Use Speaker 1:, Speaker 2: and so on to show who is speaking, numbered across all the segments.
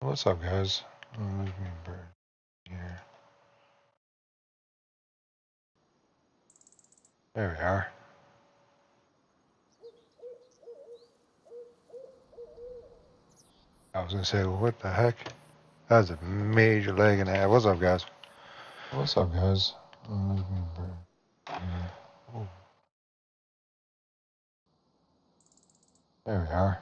Speaker 1: What's up, guys? Here. There we are. I was gonna say, what the heck? That's a major leg and a half. What's up, guys? What's up, guys? Oh, there we are.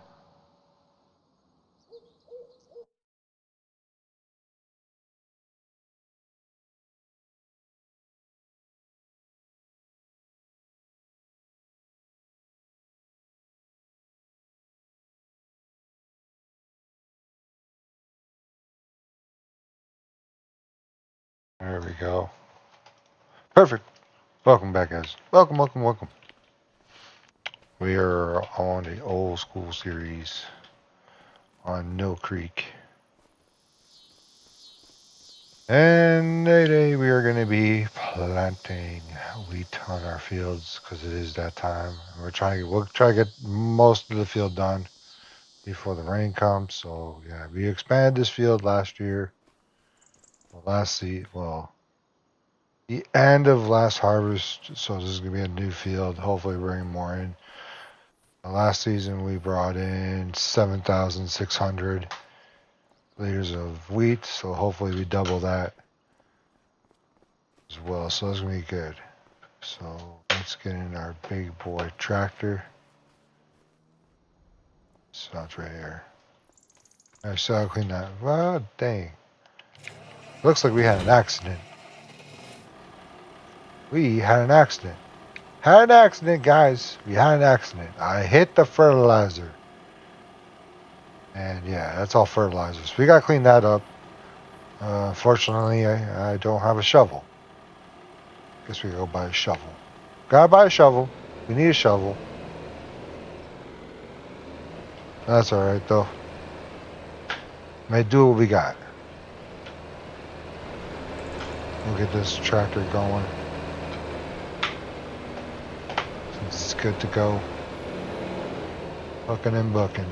Speaker 1: There we go. Perfect. Welcome back, guys. Welcome, welcome, welcome. We are on the old school series on Mill Creek. And today we are going to be planting wheat on our fields because it is that time. We'll try to get most of the field done before the rain comes. So yeah, we expanded this field last year. The end of last harvest. So this is gonna be a new field. Hopefully bring more in. Last season we brought in 7,600 liters of wheat. So hopefully we double that as well. So that's gonna be good. So let's get in our big boy tractor. So it's right here. I saw clean that. Well, dang. Looks like we had an accident. We had an accident. Had an accident, guys. We had an accident. I hit the fertilizer. And yeah, that's all fertilizers. We got to clean that up. Fortunately, I don't have a shovel. Guess we go buy a shovel. Gotta buy a shovel. We need a shovel. That's alright, though. May do what we got. We'll get this tractor going. It's good to go. Hooking and booking.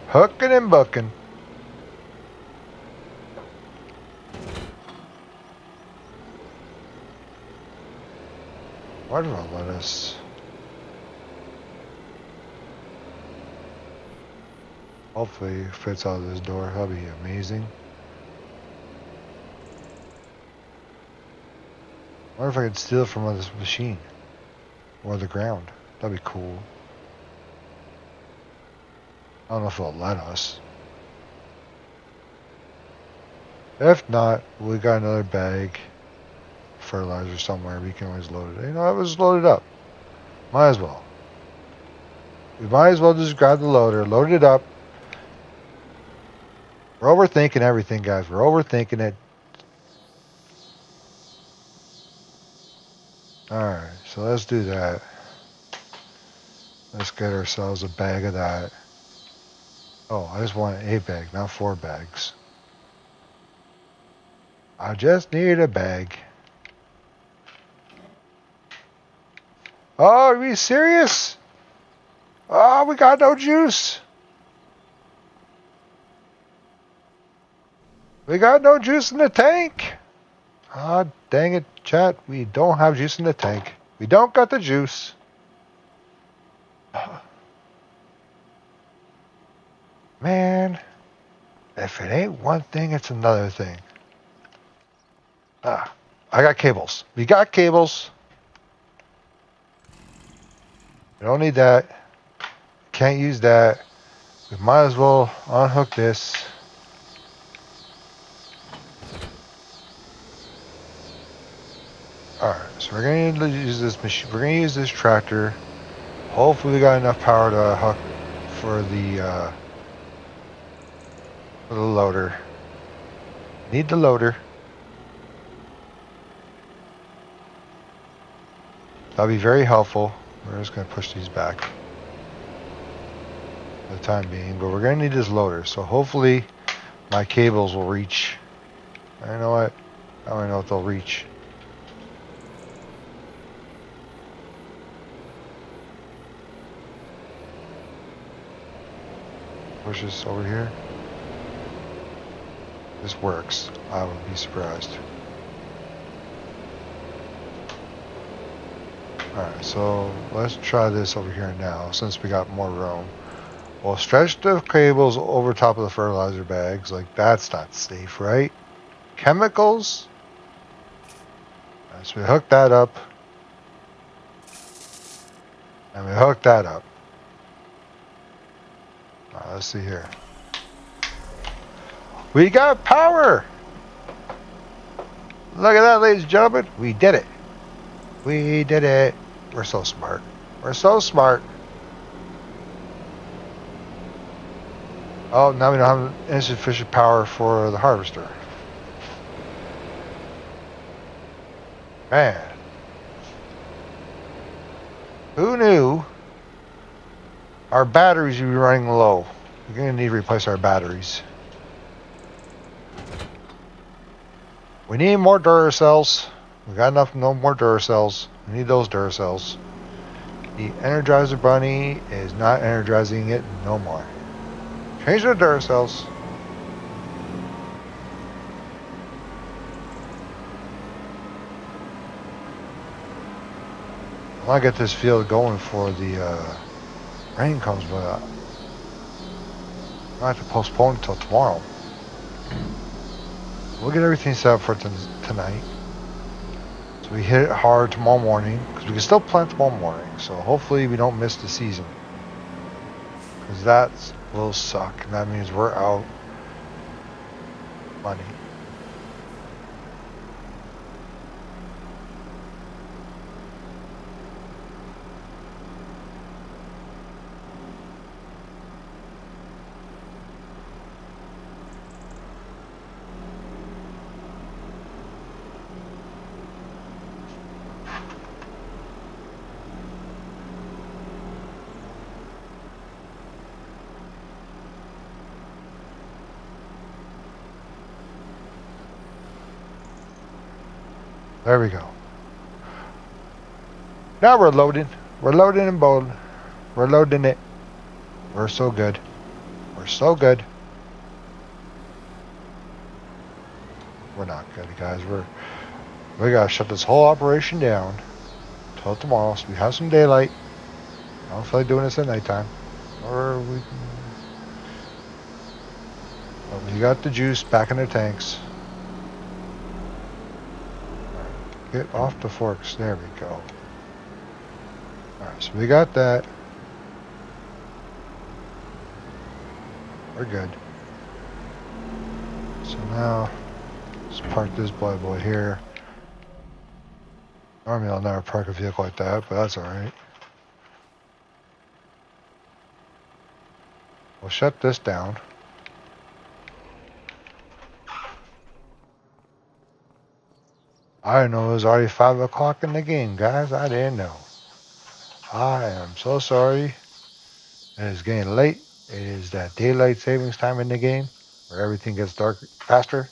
Speaker 1: Hooking and booking. Why do I let us? Hopefully it fits out of this door. That'll be amazing. I wonder if I could steal it from this machine. Or the ground. That'd be cool. I don't know if it'll let us. If not, we got another bag. Fertilizer somewhere. We can always load it. You know, it was loaded up. Might as well. We might as well just grab the loader. Load it up. We're overthinking everything, guys. We're overthinking it. Alright, so let's do that. Let's get ourselves a bag of that. Oh, I just want a bag, not 4 bags. I just need a bag. Oh, are you serious? Oh, we got no juice. We got no juice in the tank. Ah, dang it, chat. We don't have juice in the tank. We don't got the juice. Man, if it ain't one thing, it's another thing. Ah, I got cables. We got cables. We don't need that. Can't use that. We might as well unhook this. Alright, so we're gonna use this machine. We're gonna use this tractor. Hopefully we got enough power to hook for the loader. Need the loader. That'll be very helpful. We're just gonna push these back for the time being, but we're gonna need this loader. So hopefully my cables will reach. I know what. I don't know if they'll reach. Push this over here. This works. I would be surprised. Alright, so let's try this over here now since we got more room. We'll stretch the cables over top of the fertilizer bags. Like, that's not safe, right? Chemicals? Alright, so we hook that up. And we hook that up. Alright, let's see here. We got power! Look at that, ladies and gentlemen. We did it. We did it. We're so smart. We're so smart. Oh, now we don't have insufficient power for the harvester. Man. Who knew our batteries would be running low? We're going to need to replace our batteries. We need more Duracells. We got enough, no more Duracells. We need those Duracells. The Energizer Bunny is not energizing it no more. Change the Duracells. I want to get this field going before the rain comes, but I have to postpone until tomorrow. We'll get everything set up for tonight. So we hit it hard tomorrow morning, because we can still plant tomorrow morning. So hopefully we don't miss the season. Because that will suck. And that means we're out money. There we go. Now we're loading. We're loading and bowling. We're loading it. We're so good. We're so good. We're not good, guys. We gotta shut this whole operation down till tomorrow, so we have some daylight. I don't feel like doing this at nighttime. Or we got the juice back in the tanks. Get off the forks. There we go. Alright, so we got that. We're good. So now, let's park this boy here. Normally I'll never park a vehicle like that, but that's alright. We'll shut this down. I didn't know it was already 5 o'clock in the game, guys. I didn't know. I am so sorry. It is getting late. It is that daylight savings time in the game where everything gets dark faster.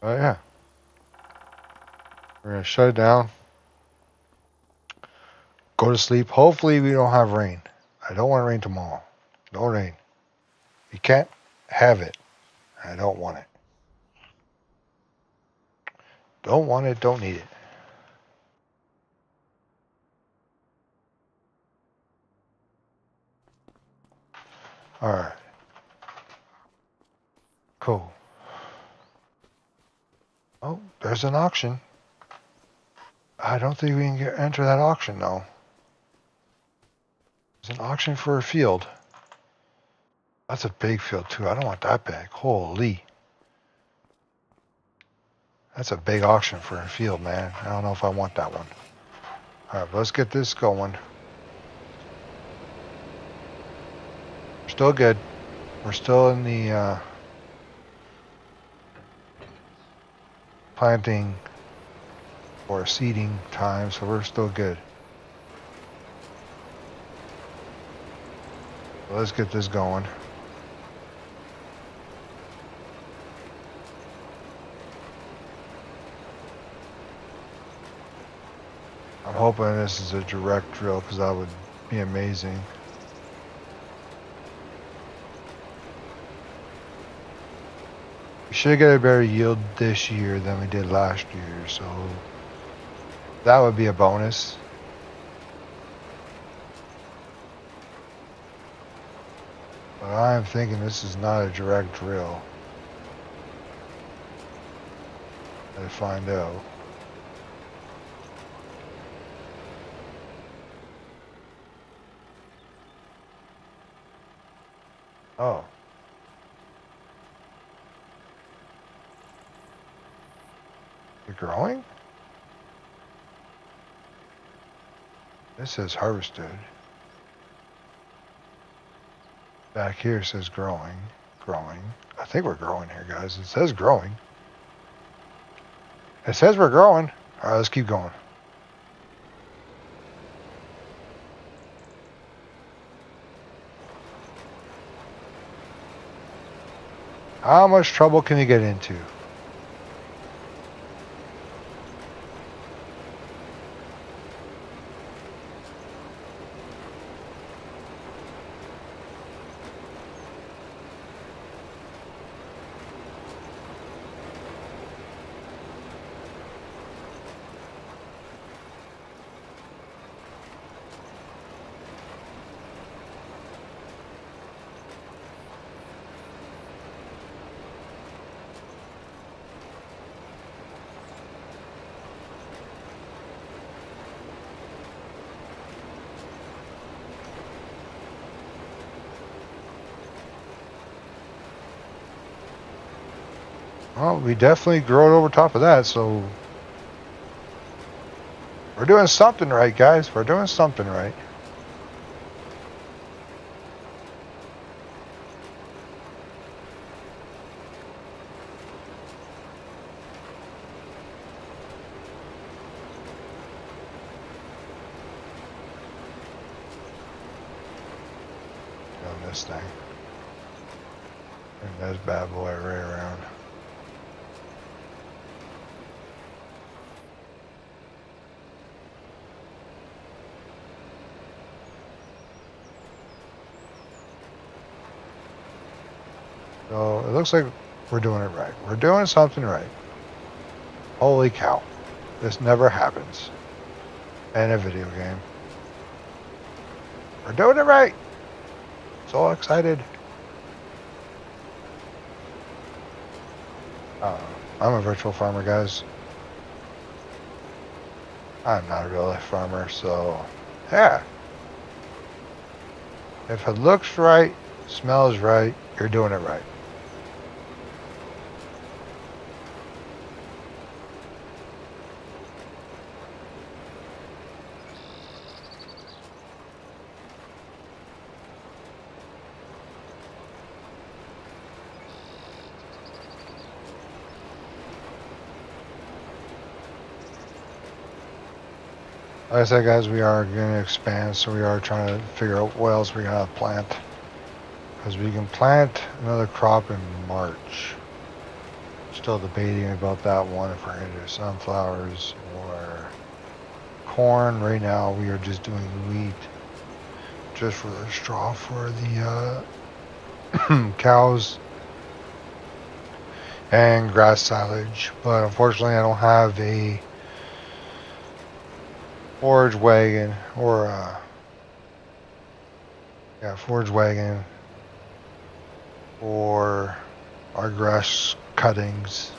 Speaker 1: Oh yeah. We're going to shut it down. Go to sleep. Hopefully we don't have rain. I don't want rain tomorrow. No rain. You can't have it. I don't want it. Don't want it, don't need it. Alright. Cool. Oh, there's an auction. I don't think we can enter that auction though. There's an auction for a field. That's a big field too. I don't want that big. Holy. That's a big auction for a field, man. I don't know if I want that one. Alright, let's get this going. We're still good. We're still in the planting or seeding time, so we're still good. Let's get this going. I'm hoping this is a direct drill because that would be amazing. We should get a better yield this year than we did last year, so that would be a bonus. But I'm thinking this is not a direct drill. Let's find out. Oh. Is it growing? This says harvested. Back here says growing. Growing. I think we're growing here, guys. It says growing. It says we're growing. All right, let's keep going. How much trouble can you get into? Well, we definitely grew it over top of that, so we're doing something right, guys. We're doing something right. On this thing. And that's bad boy right around. So it looks like we're doing it right. We're doing something right. Holy cow. This never happens in a video game. We're doing it right. So excited. I'm a virtual farmer, guys. I'm not a real life farmer, so yeah. If it looks right, smells right, you're doing it right. Like I said, guys, we are going to expand, so we are trying to figure out what else we're going to plant. Because we can plant another crop in March. Still debating about that one, if we're going to do sunflowers or corn. Right now, we are just doing wheat, just for the straw for the cows and grass silage. But unfortunately, I don't have a forage wagon or forage wagon for our grass cuttings.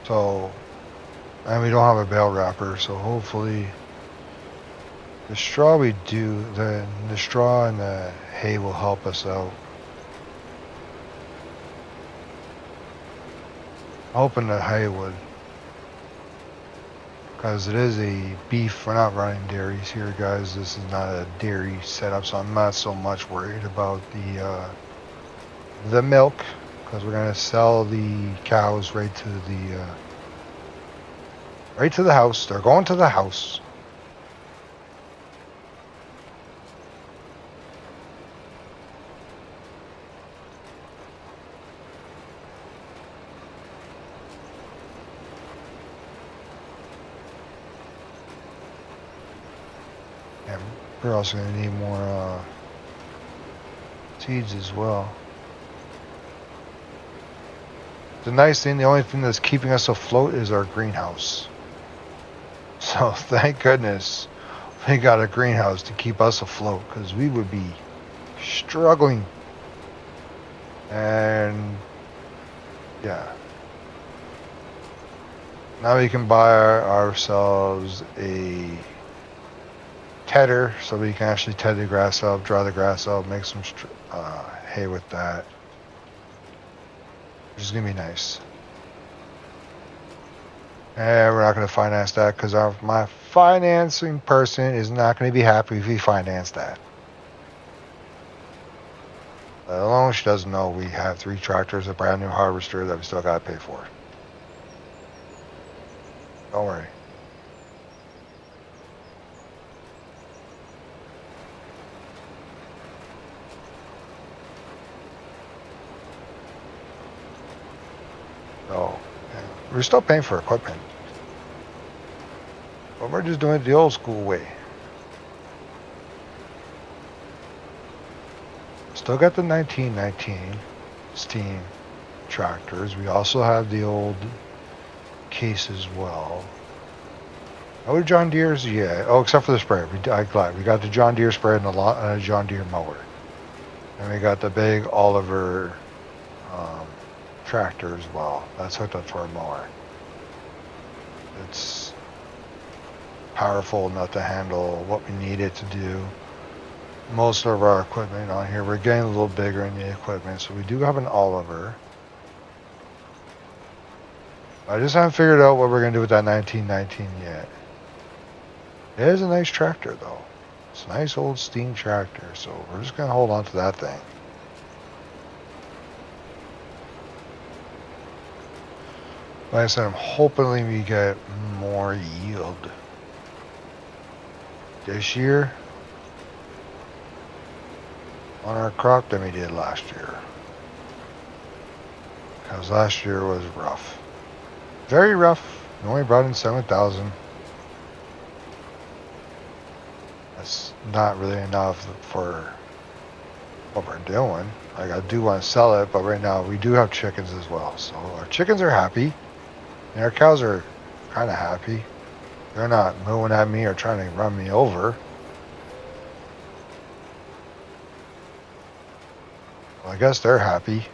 Speaker 1: So, and we don't have a bale wrapper, so hopefully the straw we do, the straw and the hay will help us out. Hoping the hay would, because it is a beef. We're not running dairies here, guys. This is not a dairy setup, so I'm not so much worried about the milk, because we're gonna sell the cows right to the house. They're going to the house. And we're also going to need more seeds as well. The nice thing, the only thing that's keeping us afloat is our greenhouse. So thank goodness we got a greenhouse to keep us afloat, because we would be struggling. And yeah, now we can buy ourselves a tedder, so we can actually ted the grass up, dry the grass up, make some hay with that, which is gonna be nice. And we're not going to finance that because my financing person is not going to be happy if we finance that. Let alone she doesn't know we have 3 tractors, a brand new harvester that we still got to pay for. Don't worry. So, we're still paying for equipment. But we're just doing it the old school way. Still got the 1919 steam tractors. We also have the old case as well. Oh, John Deere's, yeah. Oh, except for the sprayer. I'm glad we got the John Deere sprayer and the John Deere mower, and we got the big Oliver tractor as well. That's hooked up to our mower. It's powerful enough to handle what we need it to do. Most of our equipment on here, we're getting a little bigger in the equipment, so we do have an Oliver. I just haven't figured out what we're going to do with that 1919 yet. It is a nice tractor though. It's a nice old steam tractor, so we're just going to hold on to that thing. Like I said, I'm hoping we get more yield this year on our crop than we did last year. Because last year was rough. Very rough. We only brought in 7,000. That's not really enough for what we're doing. Like, I do want to sell it, but right now we do have chickens as well. So our chickens are happy. And our cows are kind of happy. They're not mooing at me or trying to run me over. Well, I guess they're happy.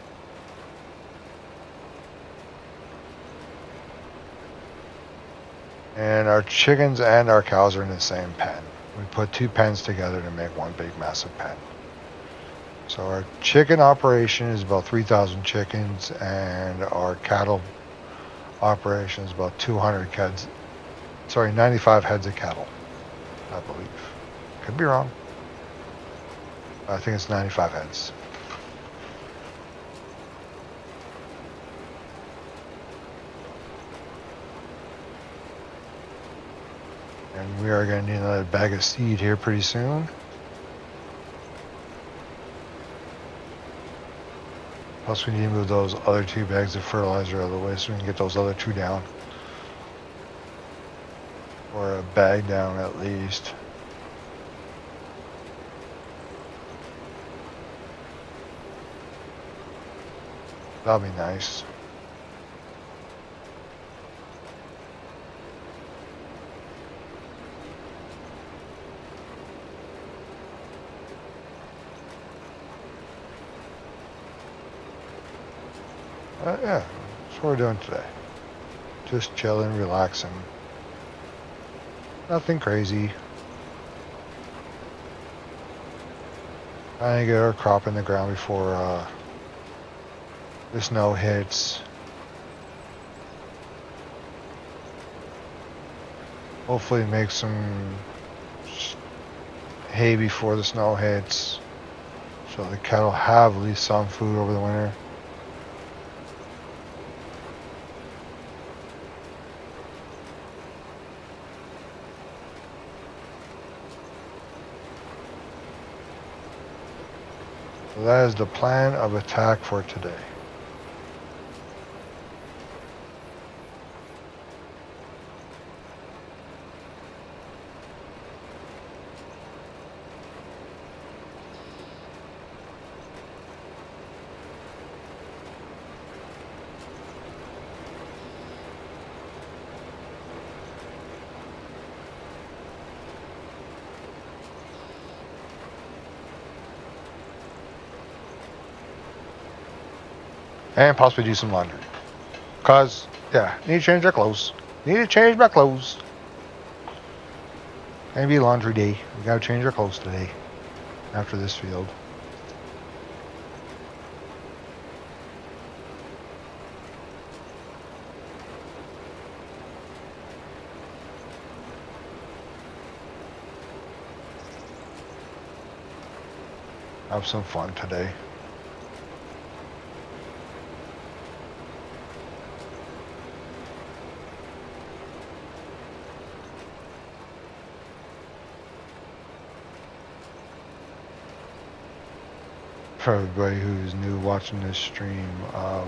Speaker 1: And our chickens and our cows are in the same pen. We put 2 pens together to make one big massive pen. So our chicken operation is about 3,000 chickens, and our cattle operation is about 200 heads. Sorry, 95 heads of cattle, I believe. Could be wrong. I think it's 95 heads. And we are going to need another bag of seed here pretty soon. Plus we need to move those other 2 bags of fertilizer out of the way so we can get those other 2 down. Or a bag down at least. That'll be nice. Yeah, that's what we're doing today. Just chilling, relaxing. Nothing crazy. Trying to get our crop in the ground before the snow hits. Hopefully make some hay before the snow hits, so the cattle have at least some food over the winter. So that is the plan of attack for today. And possibly do some laundry. Cause, yeah, need to change our clothes. Need to change my clothes. Maybe laundry day. We gotta change our clothes today. After this field. Have some fun today. For everybody who's new watching this stream,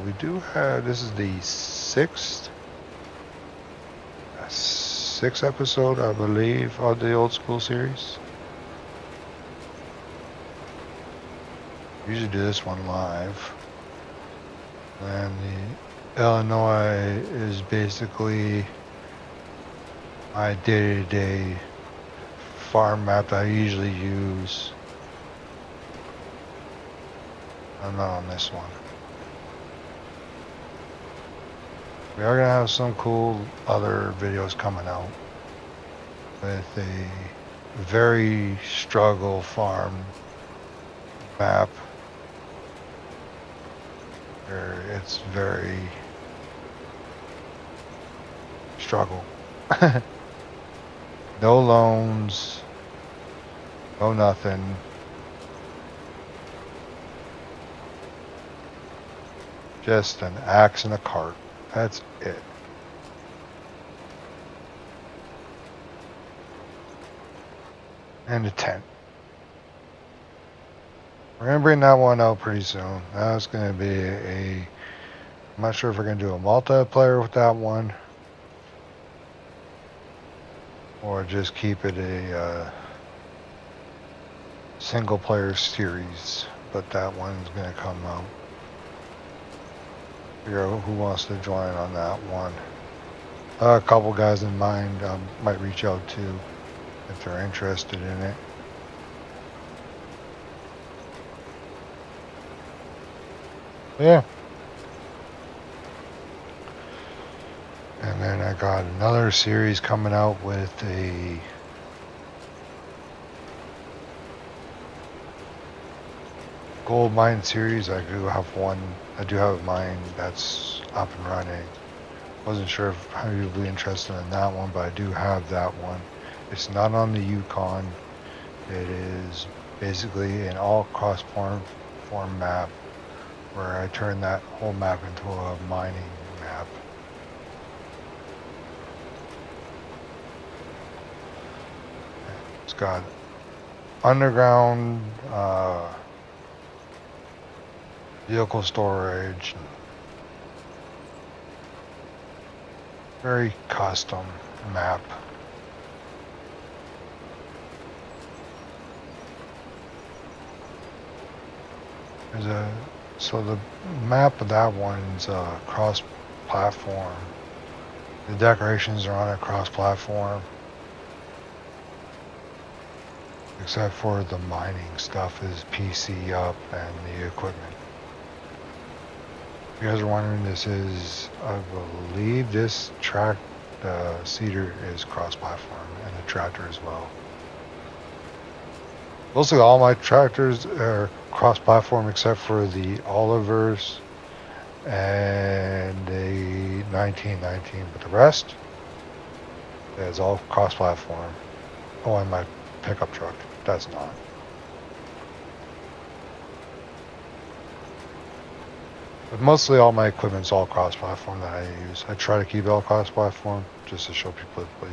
Speaker 1: we do have, this is the sixth episode, I believe, of the old school series. Usually do this one live. And the Illinois is basically my day-to-day farm map that I usually use. I'm not on this one. We are going to have some cool other videos coming out with a very struggle farm map. It's very struggle. No loans, no nothing. Just an axe and a cart. That's it. And a tent. We're going to bring that one out pretty soon. That's going to be I'm not sure if we're going to do a multiplayer with that one. Or just keep it a single player series. But that one's going to come out. Figure out who wants to join on that one. A couple guys in mind might reach out to if they're interested in it. Yeah. And then I got another series coming out with a gold mine series. I do have mine that's up and running. Wasn't sure if you'd be interested in that one, but I do have that one. It's not on the Yukon. It is basically an all cross-form map where I turn that whole map into a mining map. It's got underground vehicle storage, very custom map. So the map of that one's cross-platform. The decorations are on a cross-platform, except for the mining stuff is PC up and the equipment. If you guys are wondering, this is, I believe this Cedar is cross-platform, and the tractor as well. Mostly all my tractors are cross-platform except for the Olivers and the 1919, but the rest is all cross-platform. Oh, and my pickup truck, that's not. But mostly all my equipment's all cross-platform that I use. I try to keep it all cross-platform just to show people the plate.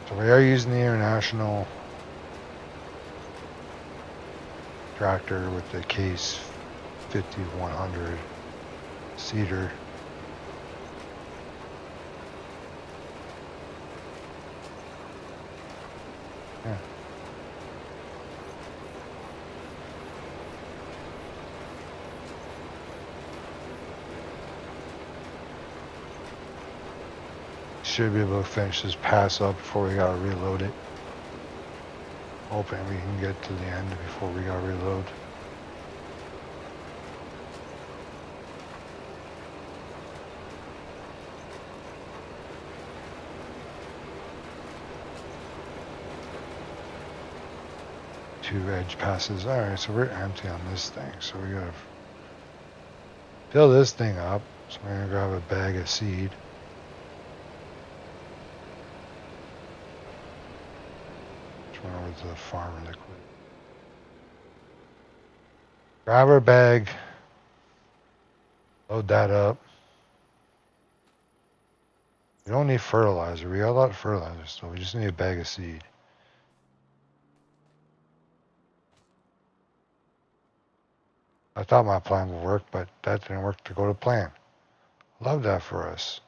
Speaker 1: So we are using the International tractor with the Case 5100 Cedar. Yeah. should be able to finish this pass up before we gotta reload it. Hoping we can get to the end before we gotta reload. Two edge passes. Alright, so we're empty on this thing. So we gotta fill this thing up. So we're gonna grab a bag of seed. Just run over to the farm really quick. Grab our bag. Load that up. We don't need fertilizer. We got a lot of fertilizer still. We just need a bag of seed. I thought my plan would work, but that didn't work to go to plan. Love that for us.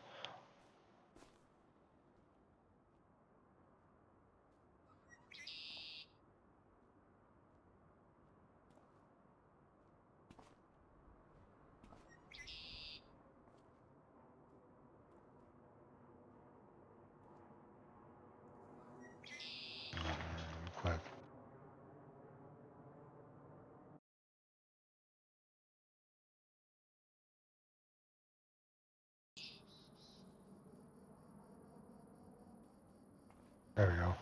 Speaker 1: Quick. There we go.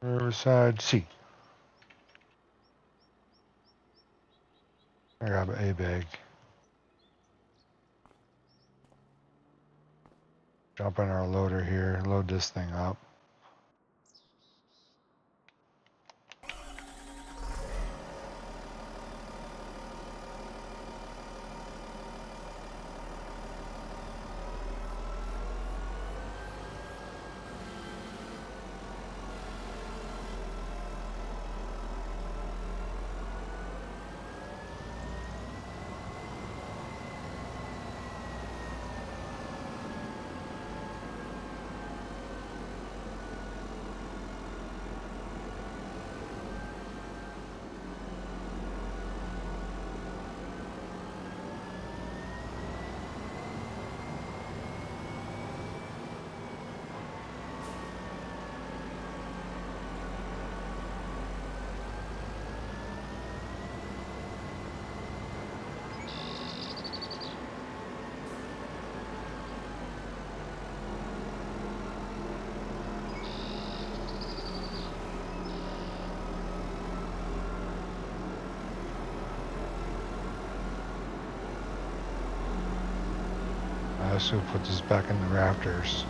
Speaker 1: Riverside C. I grab a bag. Jump in our loader here. Load this thing up. I also put this back in the rafters.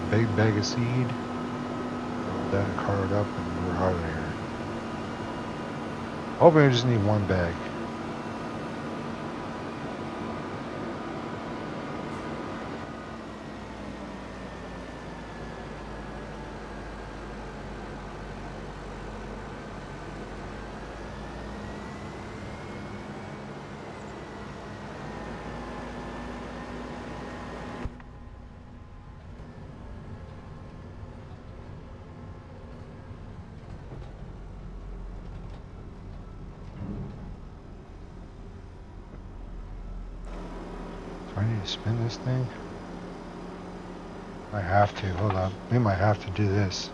Speaker 1: Big bag of seed. Load that card up and we're out of here. Hoping we just need one bag. you spin this thing? I have to. Hold on. We might have to do this.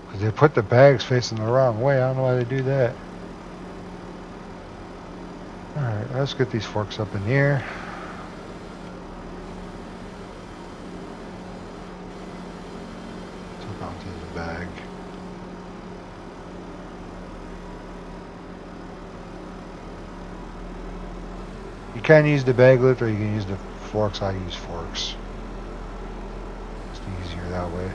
Speaker 1: Because they put the bags facing the wrong way. I don't know why they do that. Alright, let's get these forks up in the air. Hook onto the bag. You can use the bag lift or you can use the forks. I use forks. It's easier that way.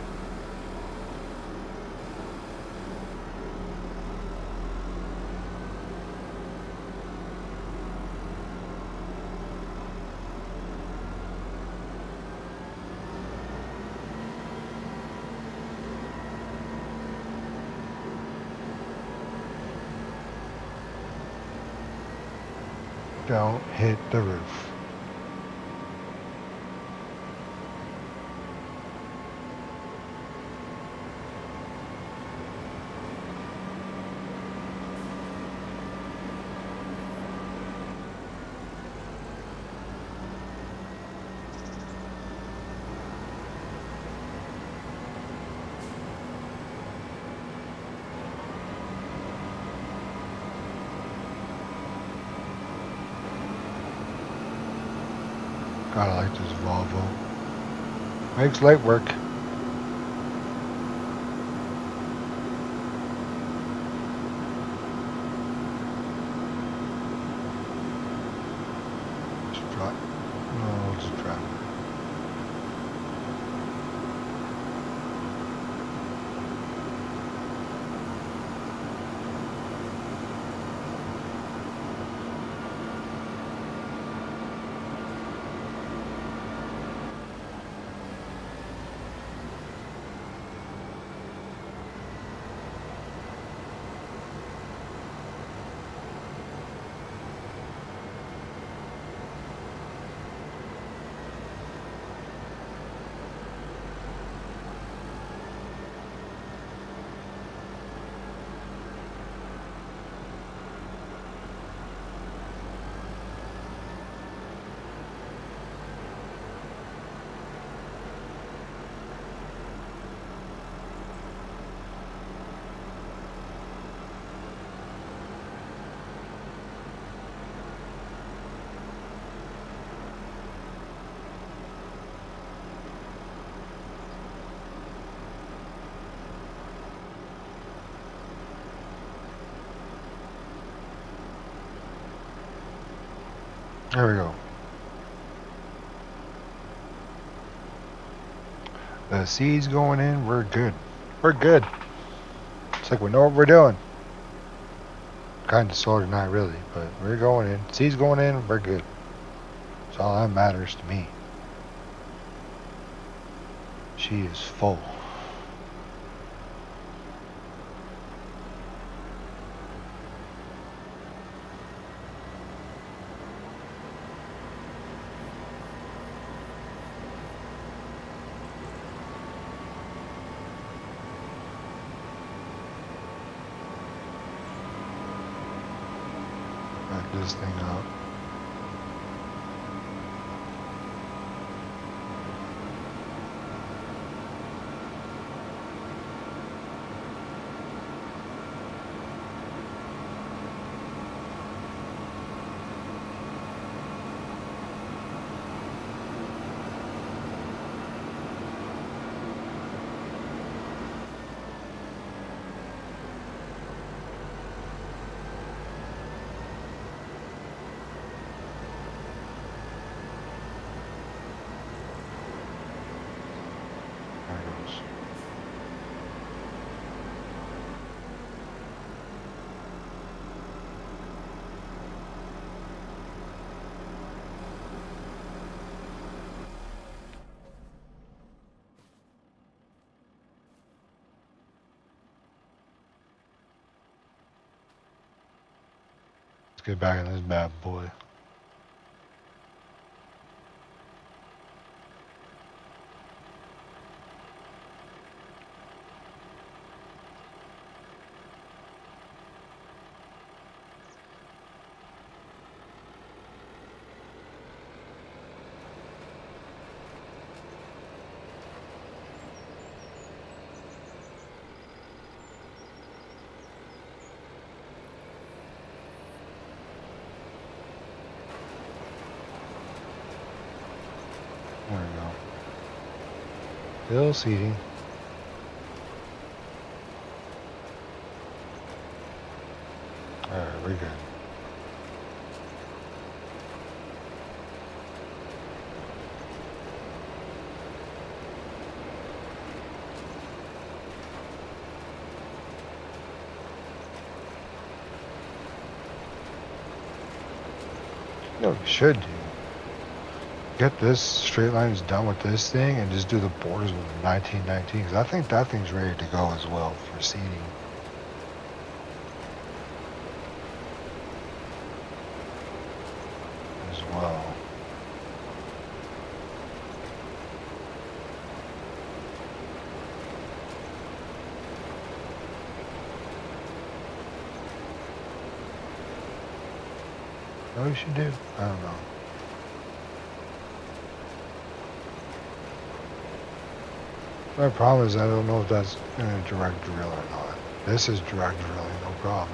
Speaker 1: Don't hit the roof. God, I like this Volvo. Makes light work. Just drop. No, just drop. There we go. The C's going in, we're good. We're good. It's like we know what we're doing. Kind of, sort of, not really, but we're going in. C's going in, we're good. That's all that matters to me. She is full. Back this thing up. There it goes. Let's get back in this bad boy. Still seating. Alright, we're good. You know what we should do? Get this straight lines done with this thing and just do the borders with the 1919 because I think that thing's ready to go as well for seating. As well. What we should do? I don't know. My problem is I don't know if that's in a direct drill or not. This is direct drilling, no problem.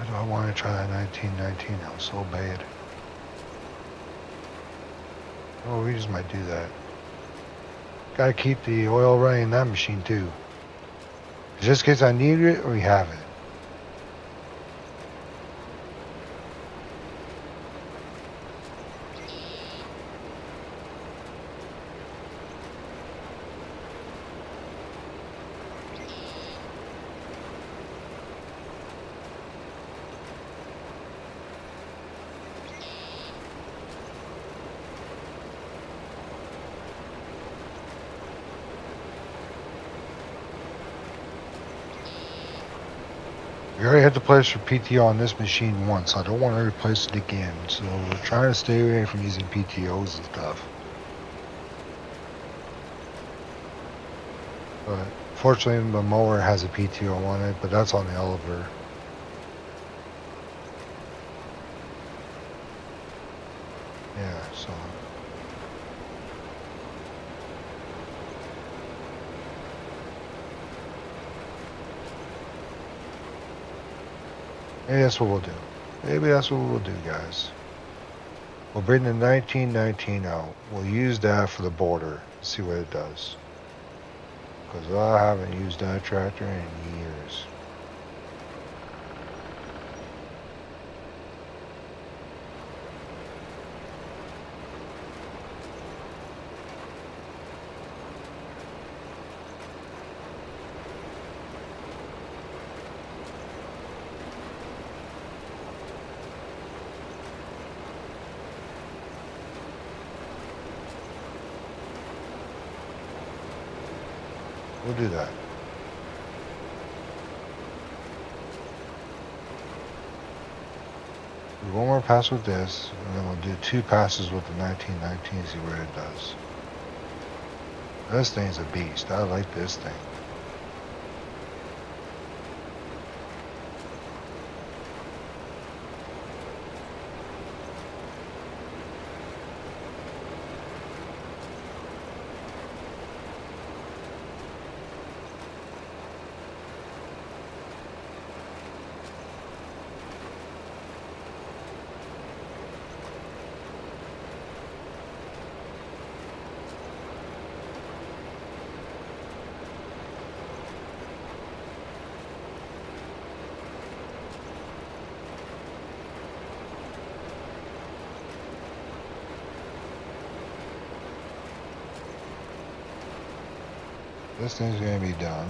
Speaker 1: I don't want to try that 1919 out so bad. Oh, we just might do that. Gotta keep the oil running in that machine too. Just in case I need it, we have it. We already had to place for PTO on this machine once. I don't want to replace it again. So we're trying to stay away from using PTOs and stuff. But fortunately the mower has a PTO on it, but that's on the oliver. Yeah, so. Maybe that's what we'll do. Maybe that's what we'll do, guys. We'll bring the 1919 out. We'll use that for the border. See what it does. Because I haven't used that tractor in years. We'll do that. Do one more pass with this, and then we'll do 2 passes with the 1919, see what it does. This thing's a beast. I like this thing. This thing's gonna be done.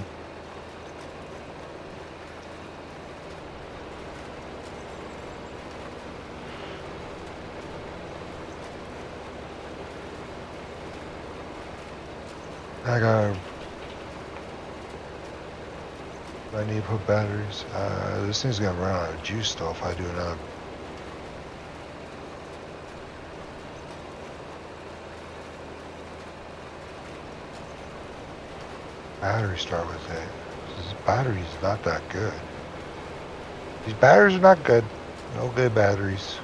Speaker 1: I need to put batteries. This thing's gonna run out of juice though if I do another. Battery start with it. This battery's not that good. These batteries are not good. No good batteries.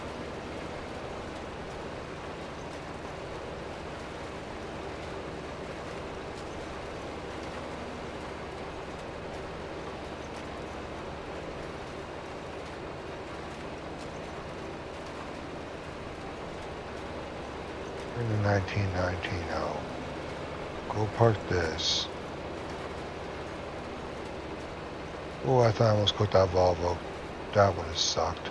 Speaker 1: 1919. Go park this. Oh, I thought I almost cooked that Volvo. That would have sucked.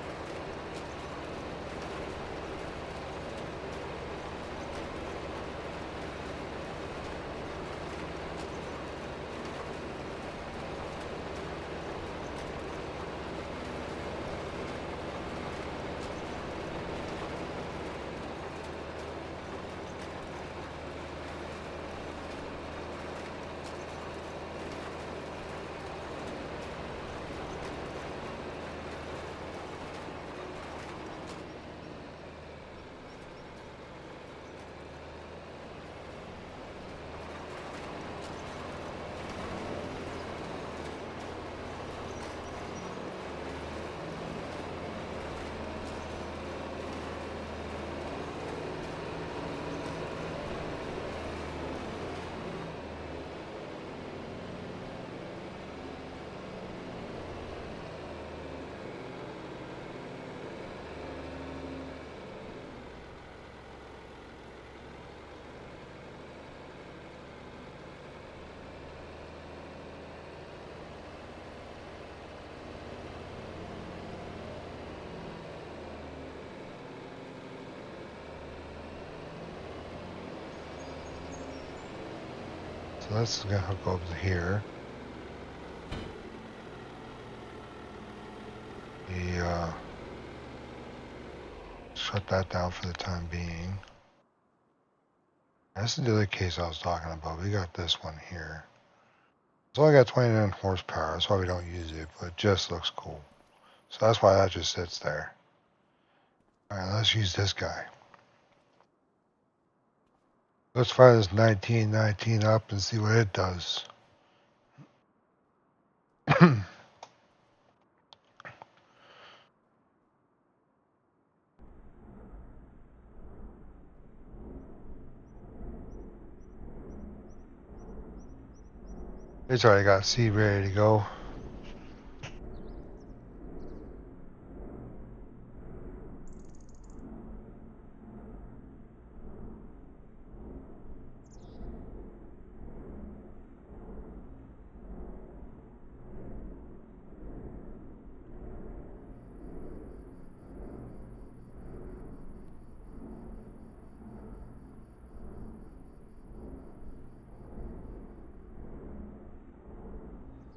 Speaker 1: So that's gonna hook up to here. Shut that down for the time being. That's the other case I was talking about. We got this one here. It's only got 29 horsepower. That's why we don't use it, but it just looks cool. So that's why that just sits there. Alright, let's use this guy. Let's fire this 1919 up and see what it does. It's already got seed ready to go.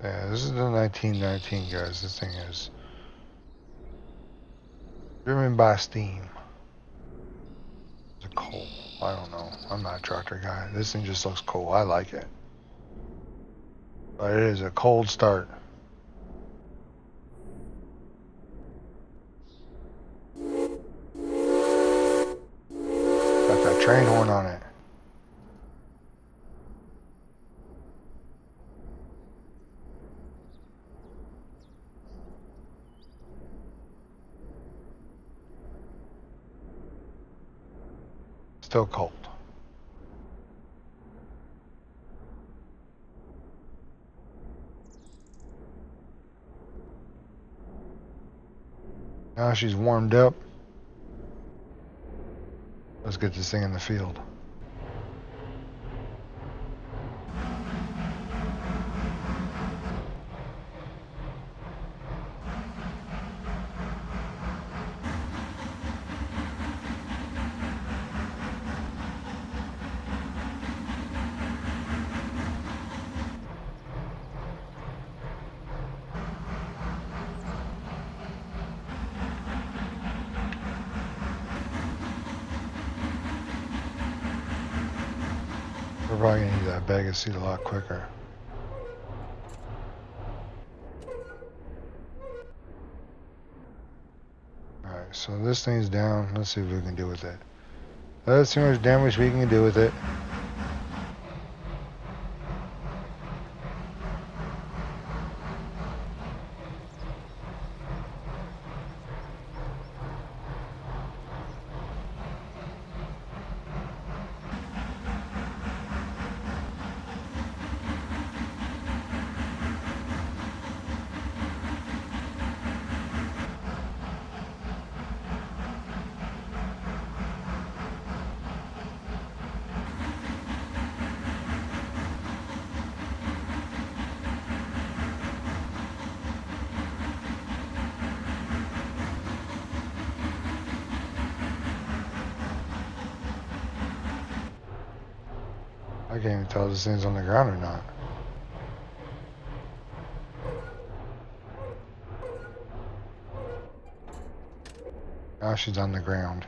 Speaker 1: Yeah, this is the 1919, guys. This thing is driven by steam. Is it coal? I don't know. I'm not a tractor guy. This thing just looks cool. I like it. But it is a cold start. Got that train horn on it. Still cold. Now she's warmed up. Let's get this thing in the field. We're probably gonna need that bag of seed a lot quicker. Alright, so this thing's down. Let's see what we can do with it. Let's see how much damage we can do with it. I can't even tell if this thing's on the ground or not. Now she's on the ground.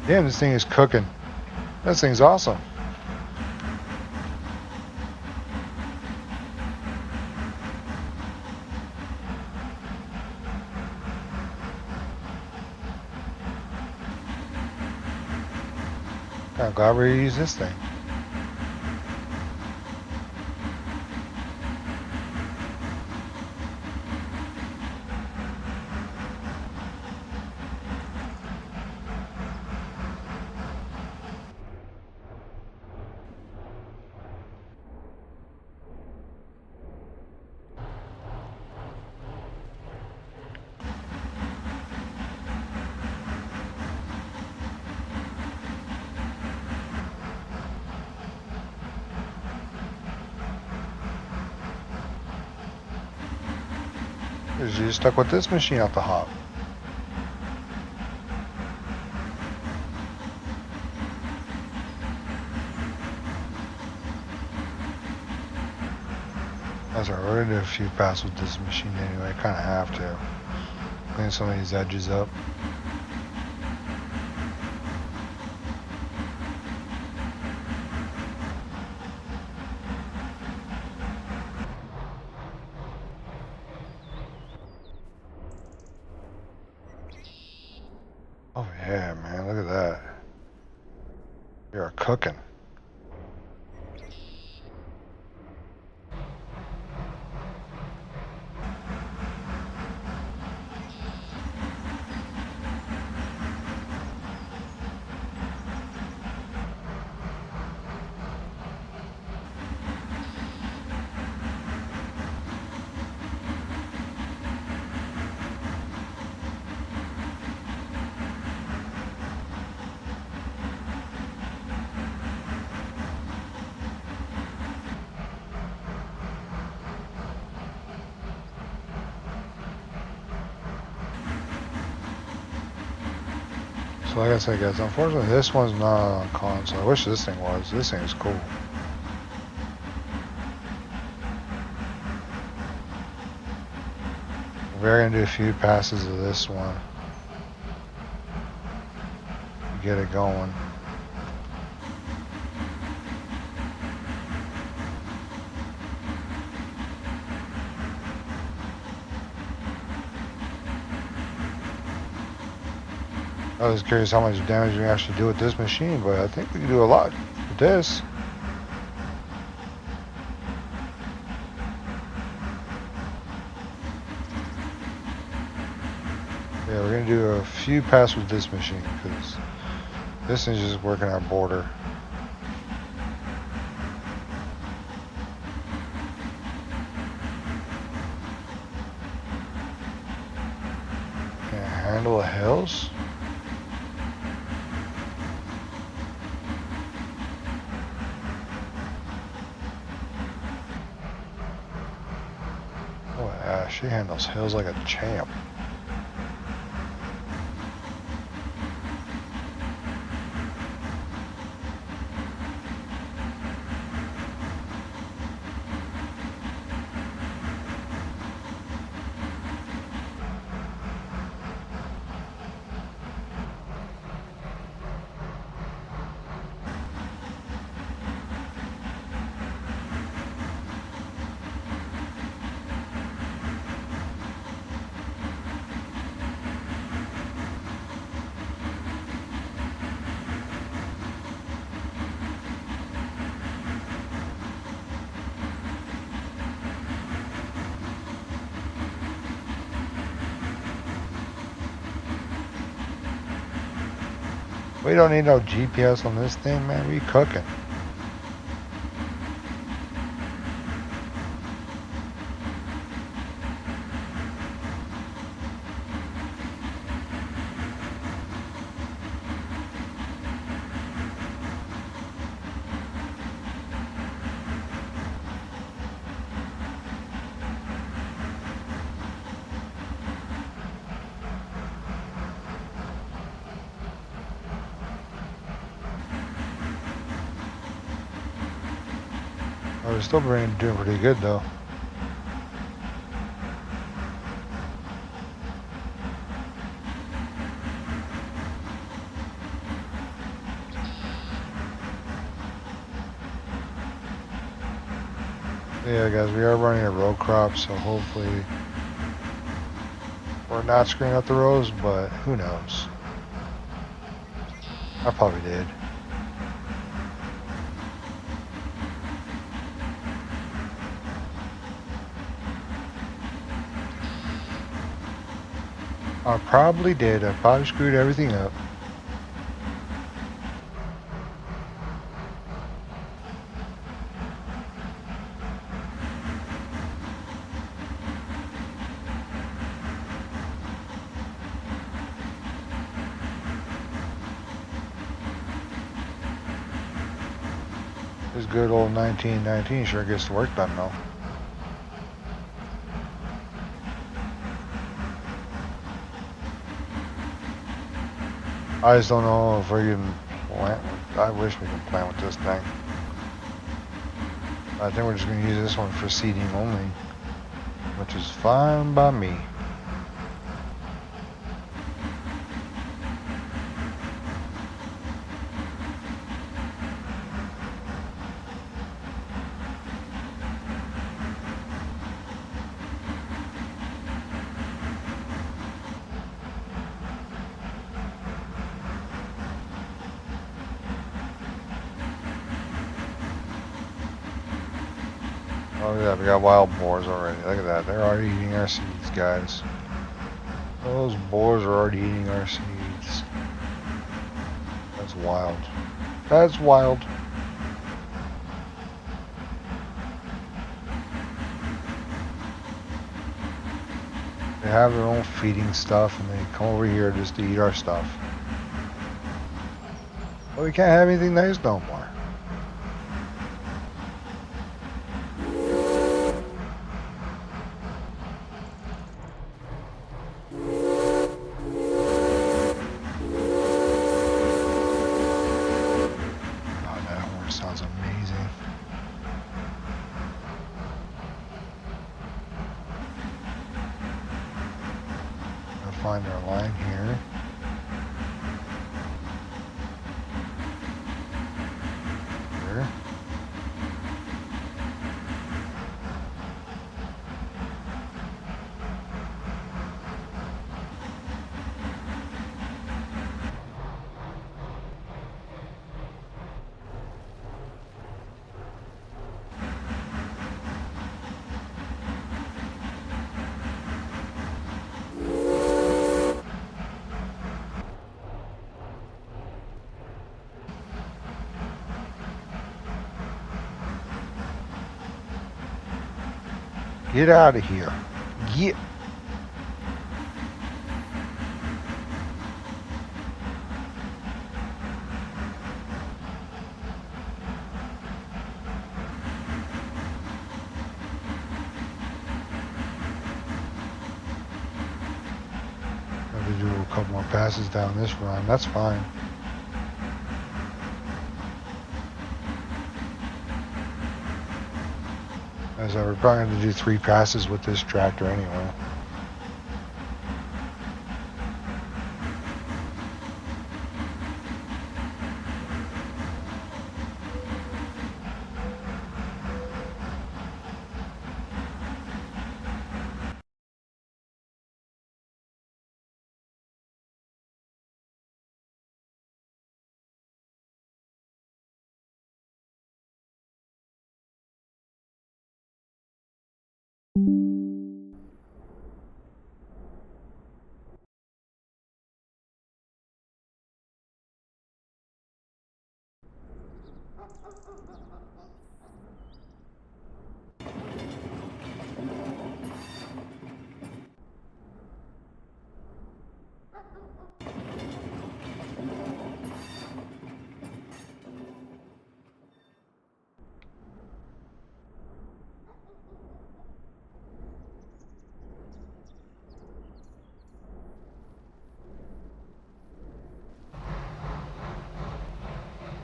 Speaker 1: Damn, this thing is cooking. This thing's awesome. I'm glad we use this thing. You're stuck with this machine off the hop. That's right, we're gonna do a few passes with this machine anyway. Kind of have to clean some of these edges up. Oh yeah, man, look at that. You're cooking. So like I said, guys, unfortunately this one's not on console. I wish this thing was. This thing is cool. We're gonna do a few passes of this one. Get it going. I was curious how much damage we can actually do with this machine, but I think we can do a lot with this. Yeah, we're gonna do a few passes with this machine because this thing's just working our border. Can't handle the hills. Oh yeah, she handles hills like a champ. We don't need no GPS on this thing, man. We cooking. I was still doing pretty good though. Yeah, guys, we are running a row crop, so hopefully we're not screwing up the rows, but who knows? I probably did. I probably did. I probably screwed everything up. This good old 1919 sure gets the work done though. I just don't know if we can plant with, I wish we could plant with this thing. I think we're just going to use this one for seeding only, which is fine by me. Oh yeah, we got wild boars already. Look at that. They're already eating our seeds, guys. Those boars are already eating our seeds. That's wild. That's wild. They have their own feeding stuff and they come over here just to eat our stuff. But we can't have anything nice no more. Sounds amazing. I'll find our line here. Here. Get out of here. Get. Have to do a couple more passes down this run. That's fine. As I we're probably going to do 3 passes with this tractor anyway.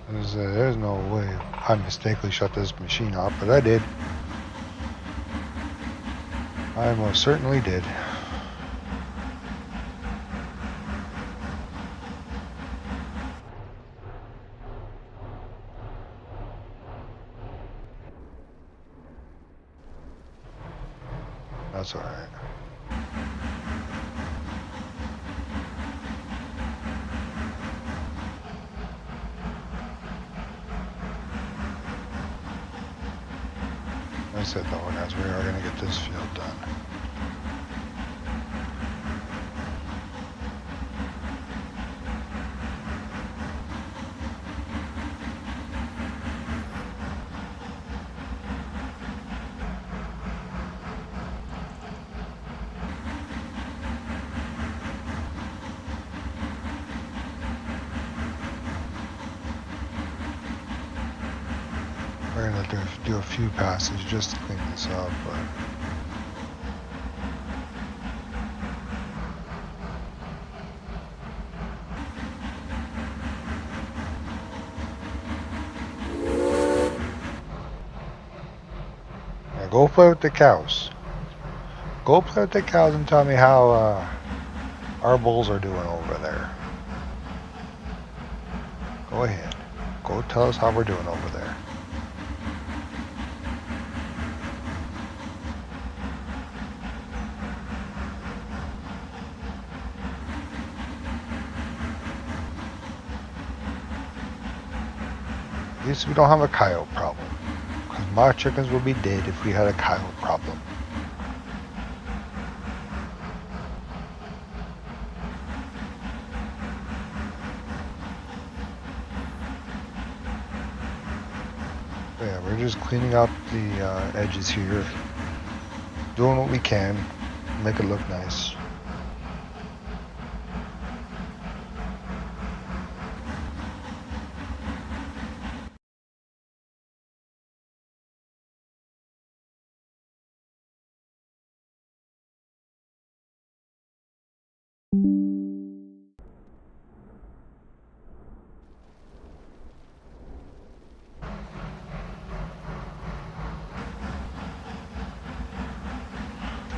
Speaker 1: There's no way I mistakenly shut this machine off, but I did. I most certainly did. That's alright. I said though, guys, we are going to get this field done. We're going to do a few passes just to clean this up, but yeah, go play with the cows. Go play with the cows and tell me how our bulls are doing over there. Go ahead. Go tell us how we're doing over there. At least we don't have a coyote problem. Because my chickens would be dead if we had a coyote problem. Yeah, we're just cleaning up the edges here. Doing what we can. Make it look nice.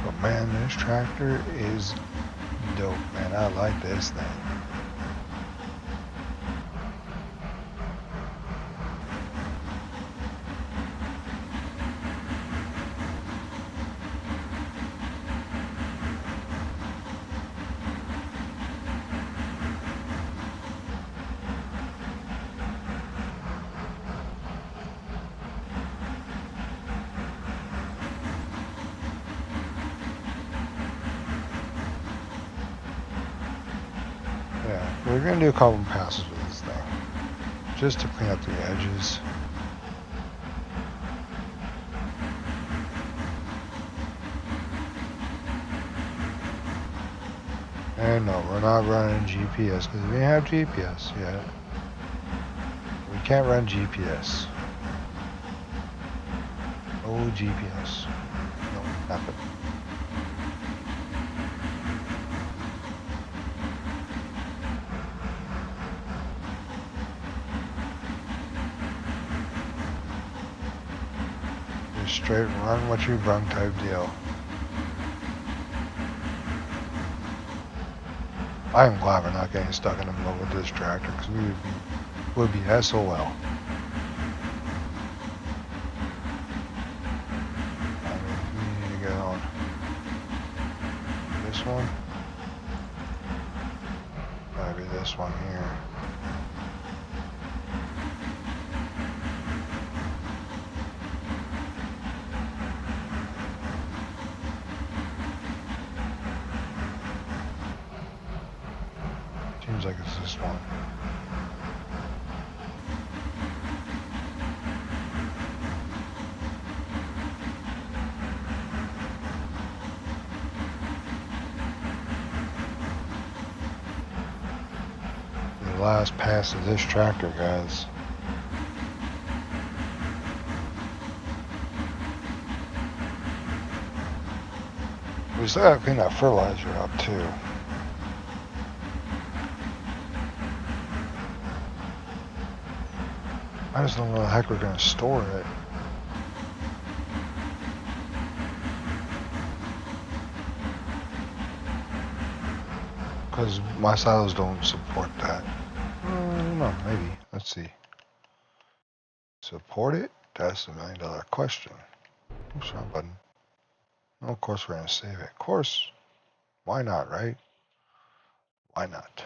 Speaker 1: But man, this tractor is dope, man. I like this thing. Yeah, we're gonna do a couple passes with this thing. Just to clean up the edges. And no, we're not running GPS because we didn't have GPS yet. We can't run GPS. No GPS. No, nothing. Just straight run what you run type deal. I am glad we're not getting stuck in the middle with this tractor because we would be SOL. I mean, we need to get on this one. Maybe this one here. Seems like it's this one. The last pass of this tractor, guys. We still gotta clean that fertilizer up too. I just don't know where the heck we're gonna store it. Because my silos don't support that. No, maybe. Let's see. Support it? That's the $1,000,000 question. Oops, wrong button. No, of course we're gonna save it. Of course. Why not, right? Why not?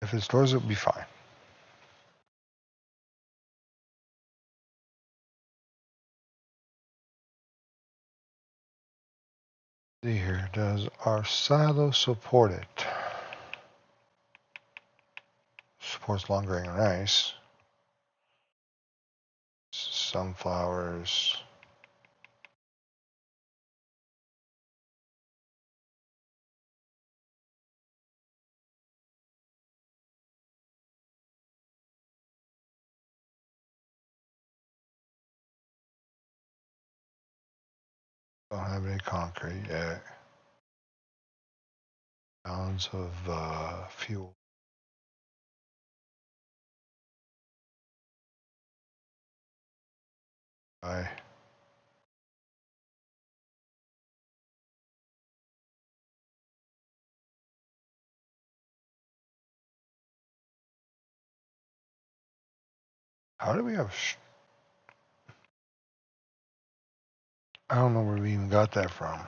Speaker 1: If it stores, it'll be fine. See here, does our silo support it? Supports long grain rice. Sunflowers. Don't have any concrete yet. Gallons of fuel. How do we have? I don't know where we even got that from. Is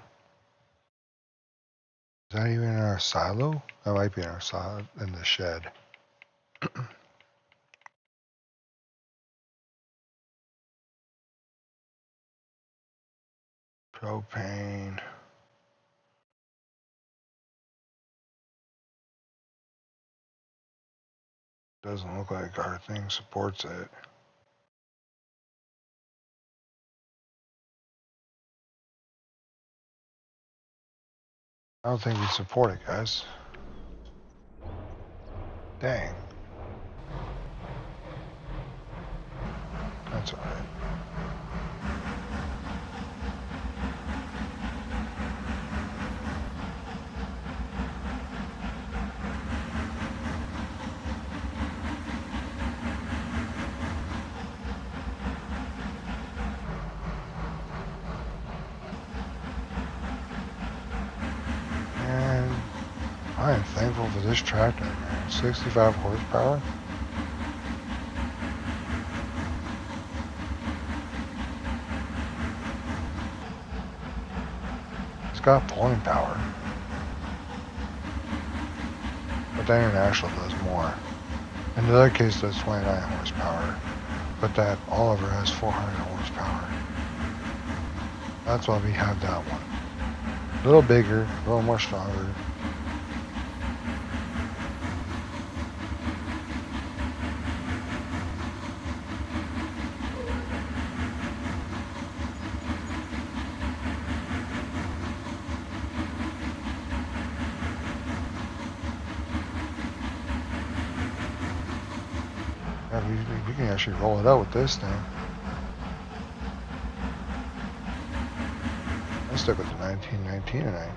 Speaker 1: that even in our silo? That might be in our silo in the shed. Propane. Doesn't look like our thing supports it. I don't think we support it, guys. Dang. That's alright. And I am thankful for this tractor, man. 65 horsepower. It's got pulling power. But the International does more. In the other case, does 29 horsepower. But that Oliver has 400 horsepower. That's why we have that one. A little bigger, a little more stronger. Yeah, we can actually roll it out with this thing. I stuck with the 1919 tonight.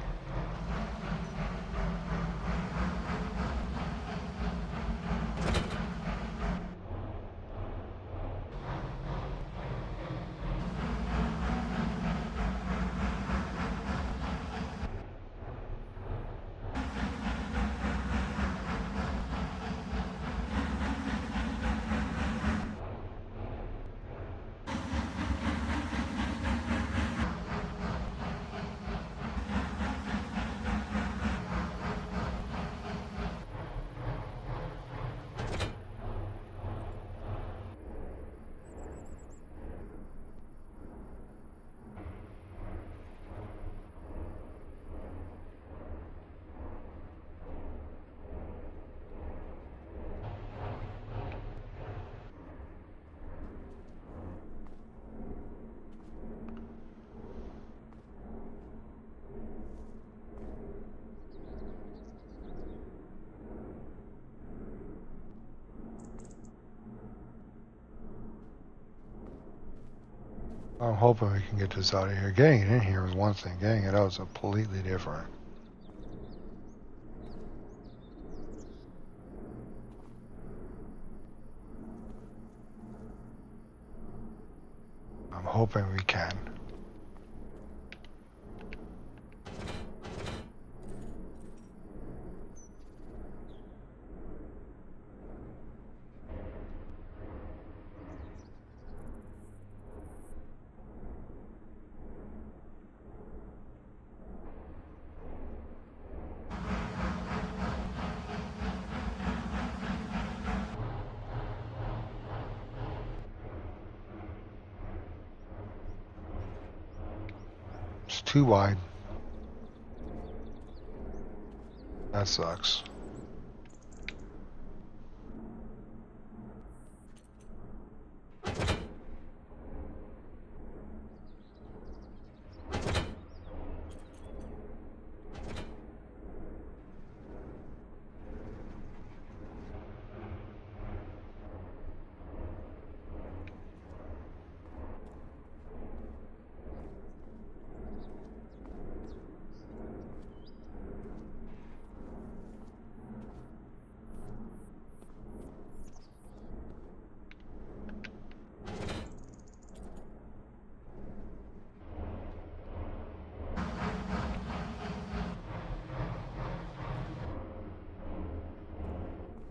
Speaker 1: I'm hoping we can get this out of here. Getting it in here was one thing. Getting it out is completely different. hoping we can. It's too wide. That sucks.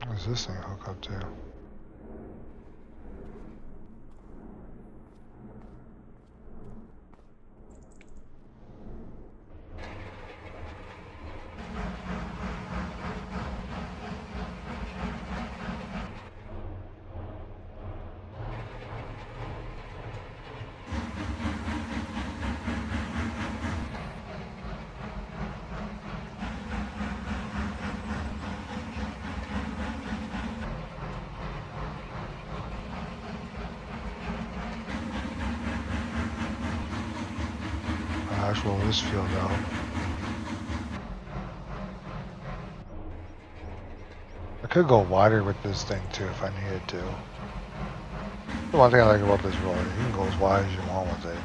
Speaker 1: What does this thing hook up to? Gosh, roll this field out. I could go wider with this thing too if I needed to. The one thing I like about this roller, you can go as wide as you want with it.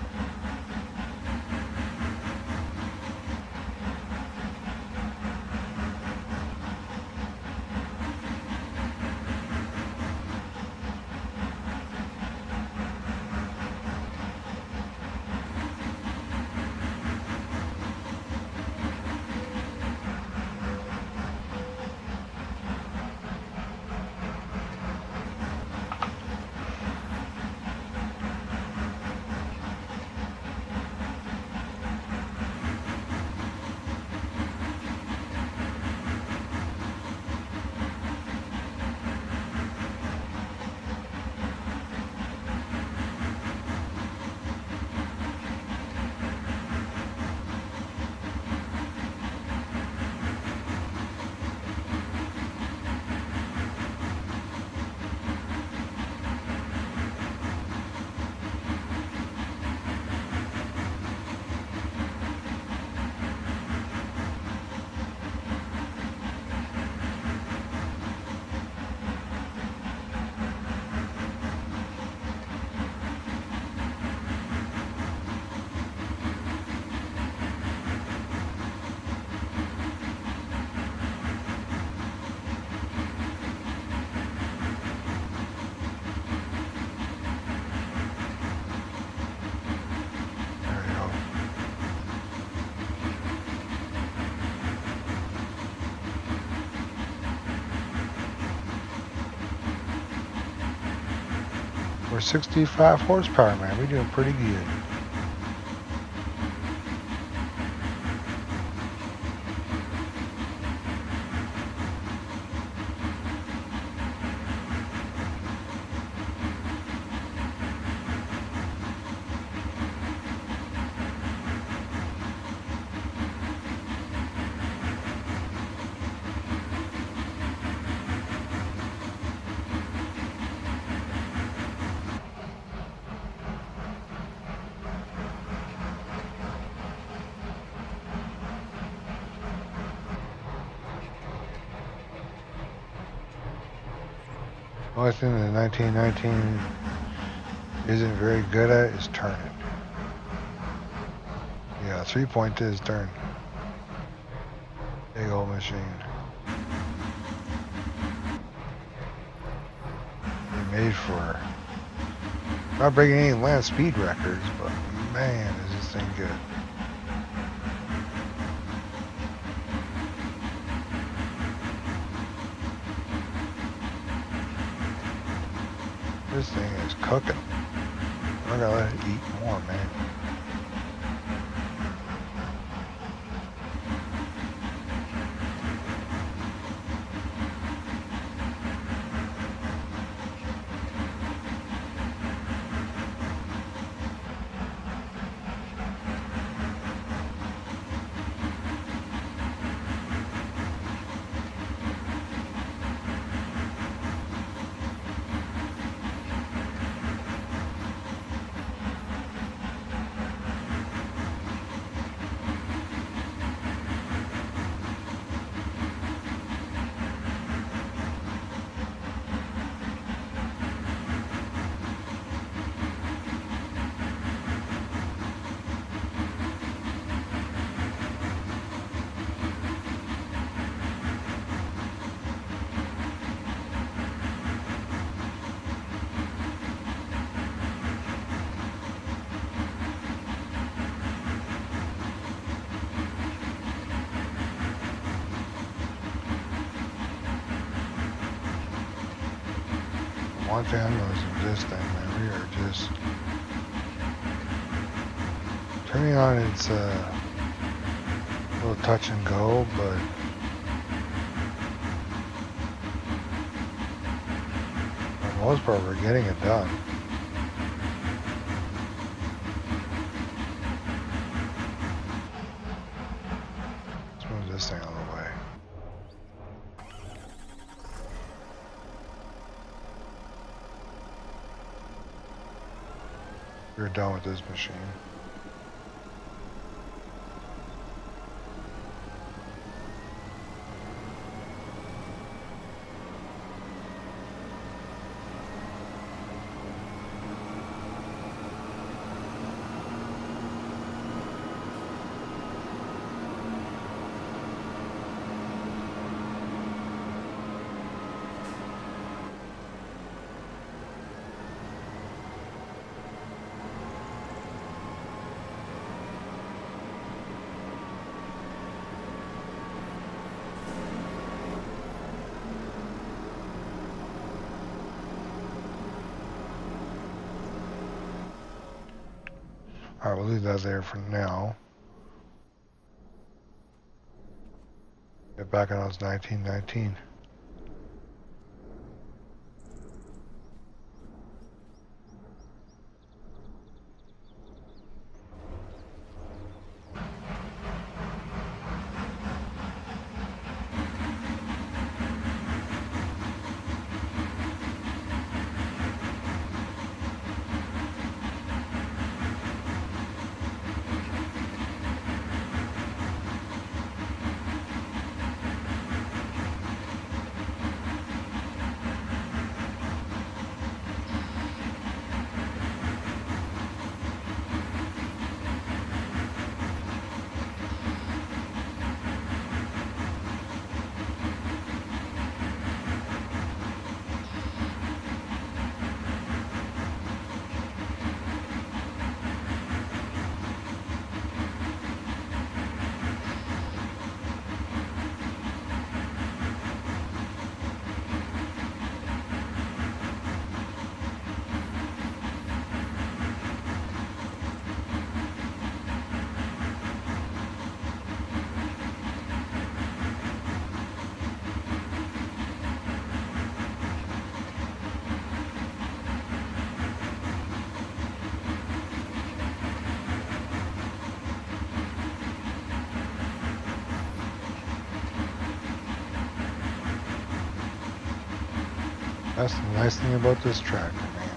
Speaker 1: We're 65 horsepower, man. We're doing pretty good. The only thing the 1919 isn't very good at is turning. Yeah, 3-point is turn. Big old machine. They're made for Not breaking any land speed records, but man, is this thing good. This thing is cooking. I'm gonna let it eat more, man. One thing I noticed with this thing, man, we are just turning on its little touch and go, but for the most part, we're getting it done. Let's move this thing out of the way. We're done with this machine. Alright, we'll leave that there for now. Get back on those 1919. That's the nice thing about this tractor, man.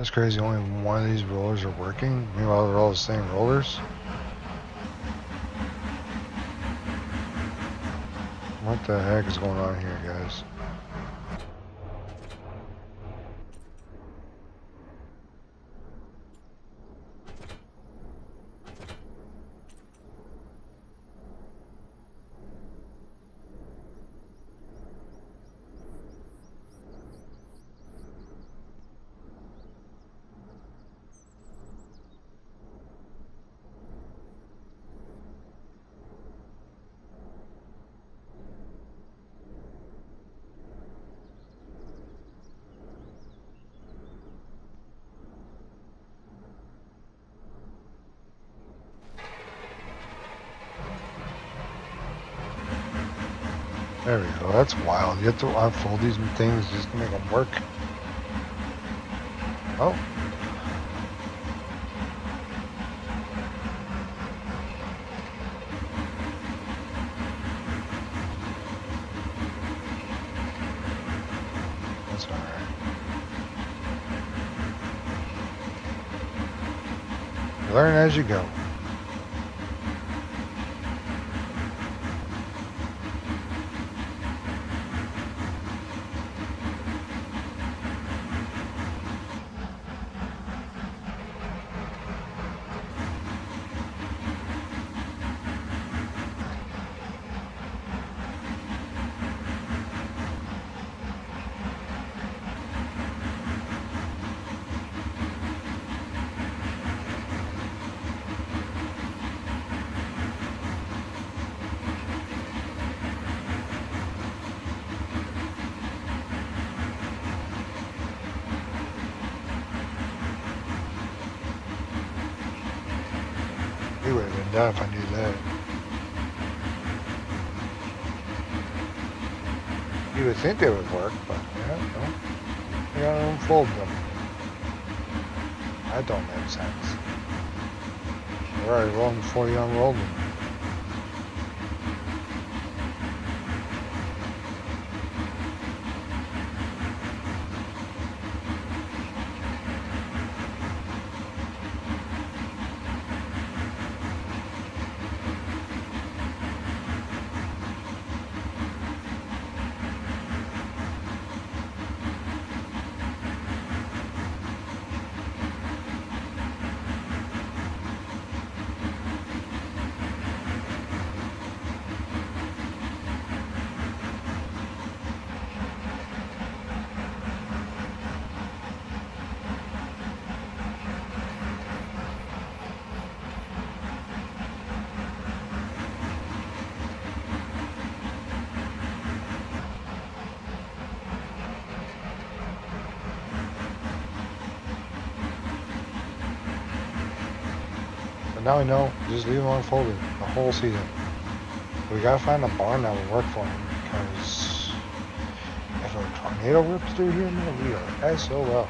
Speaker 1: That's crazy. Only one of these rollers are working. Meanwhile, they're all the same rollers. What the heck is going on here, guys? There we go. That's wild. You have to unfold these things just to make them work. Oh. That's all right. You learn as you go. We would have been done if I knew that. You would think they would work, but yeah, no. You gotta unfold them. That don't make sense. We're already rolling before you unrolled them. But now we know, just leave them unfolded the whole season. We gotta find a barn that will work for him, because if a tornado rips through here, man, we are SOL.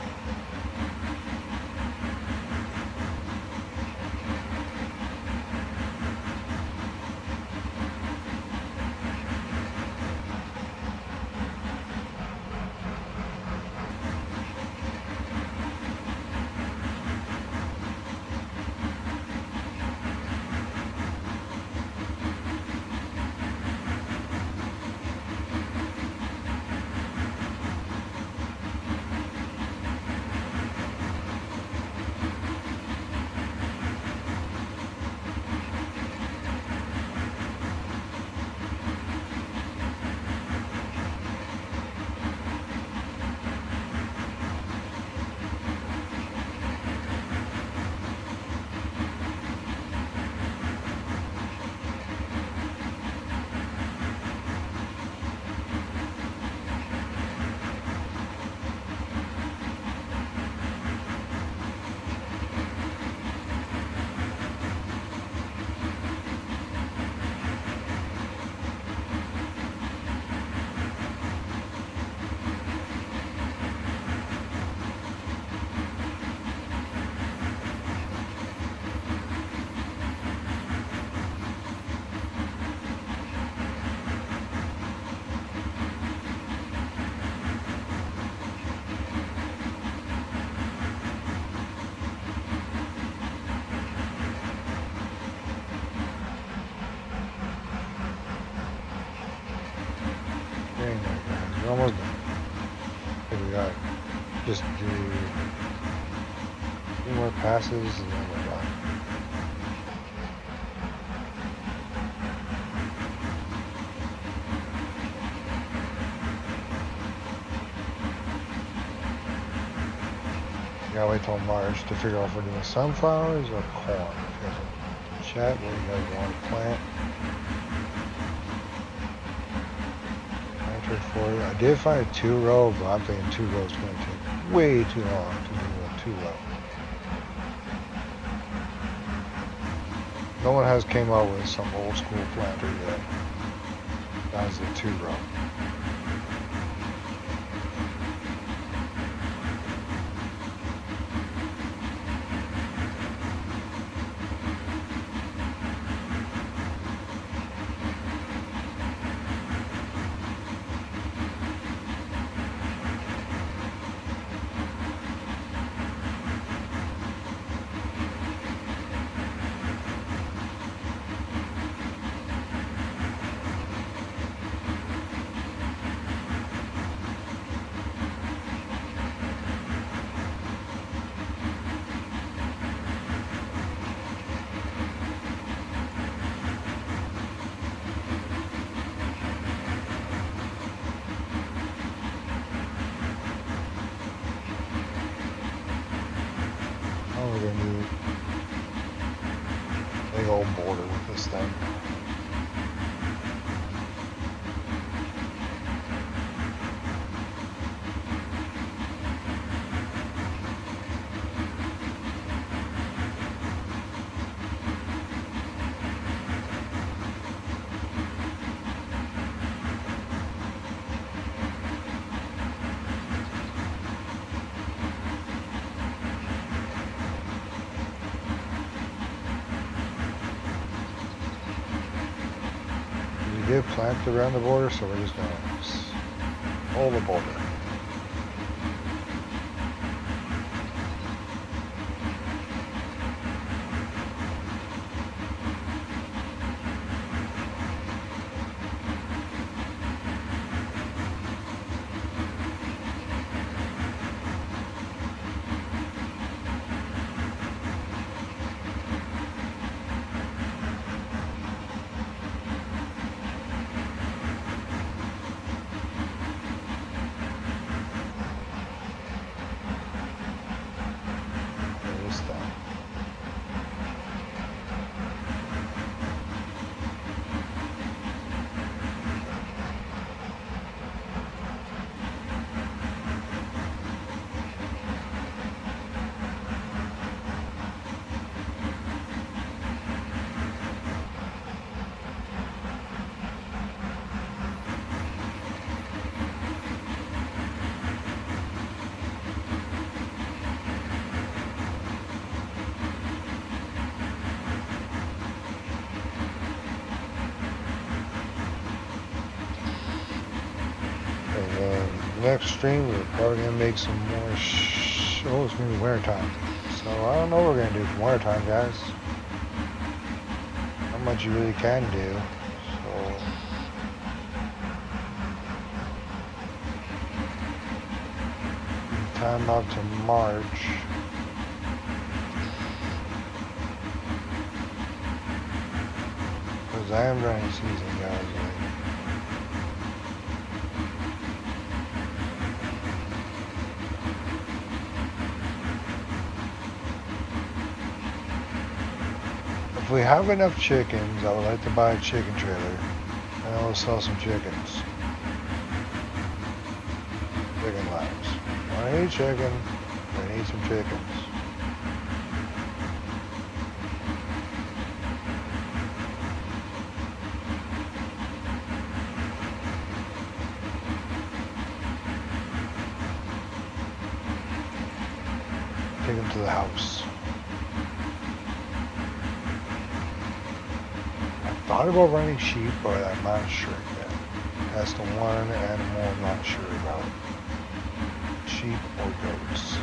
Speaker 1: almost done. Okay, we got just do 3 more passes and then we're done. Gotta wait till March to figure out if we're doing sunflowers or corn. Chat, what you guys want to plant? I did find a 2-row, but I'm thinking 2 rows is going to take way too long to do a 2-row. No one has came out with some old school planter yet. That is a 2-row. We're going to do a big old border with this thing. We did plant around the border, so we're just going to hold the border. Next stream we're probably gonna make some more oh, it's gonna be winter time, so I don't know what we're gonna do for winter time, guys. Not much you really can do, so time up to March. Because I am running season, guys. If we have enough chickens, I would like to buy a chicken trailer and I will sell some chickens. Chicken lives. I need chicken. I need some chickens. Take them to the house. I thought about running sheep, but I'm not sure yet. That's the one animal I'm not sure about. Sheep or goats.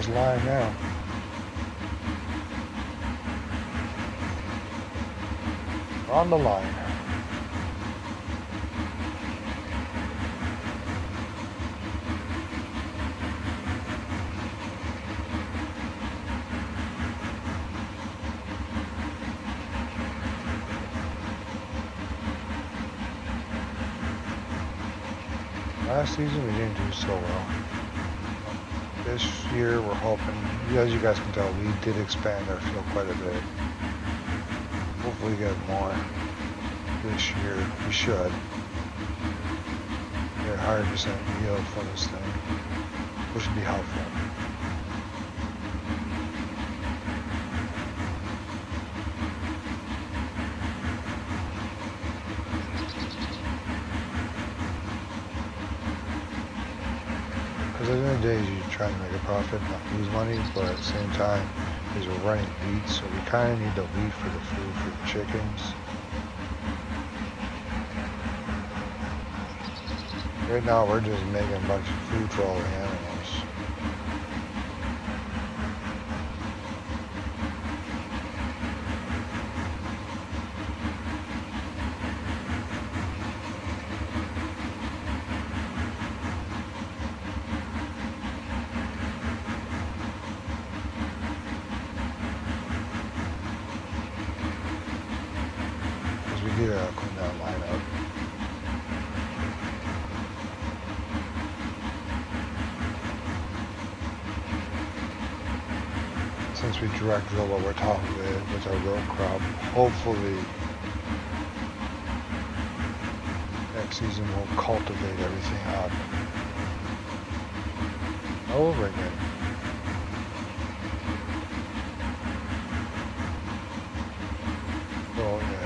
Speaker 1: this line now. We're on the line. Last season we didn't do so well. This year we're hoping, as you guys can tell, we did expand our field quite a bit. Hopefully get more this year. We should. Get a higher percent yield for this thing, which would be helpful. Because at the end of the day, you're trying to make a profit, not lose money, but at the same time, is we're running wheat, so we kind of need the wheat for the food for the chickens. Right now, we're just making a bunch of food for all the animals. We need to clean that line up. Since we direct drill what we're talking with our row crop, hopefully next season we'll cultivate everything up. Over again. Oh yeah.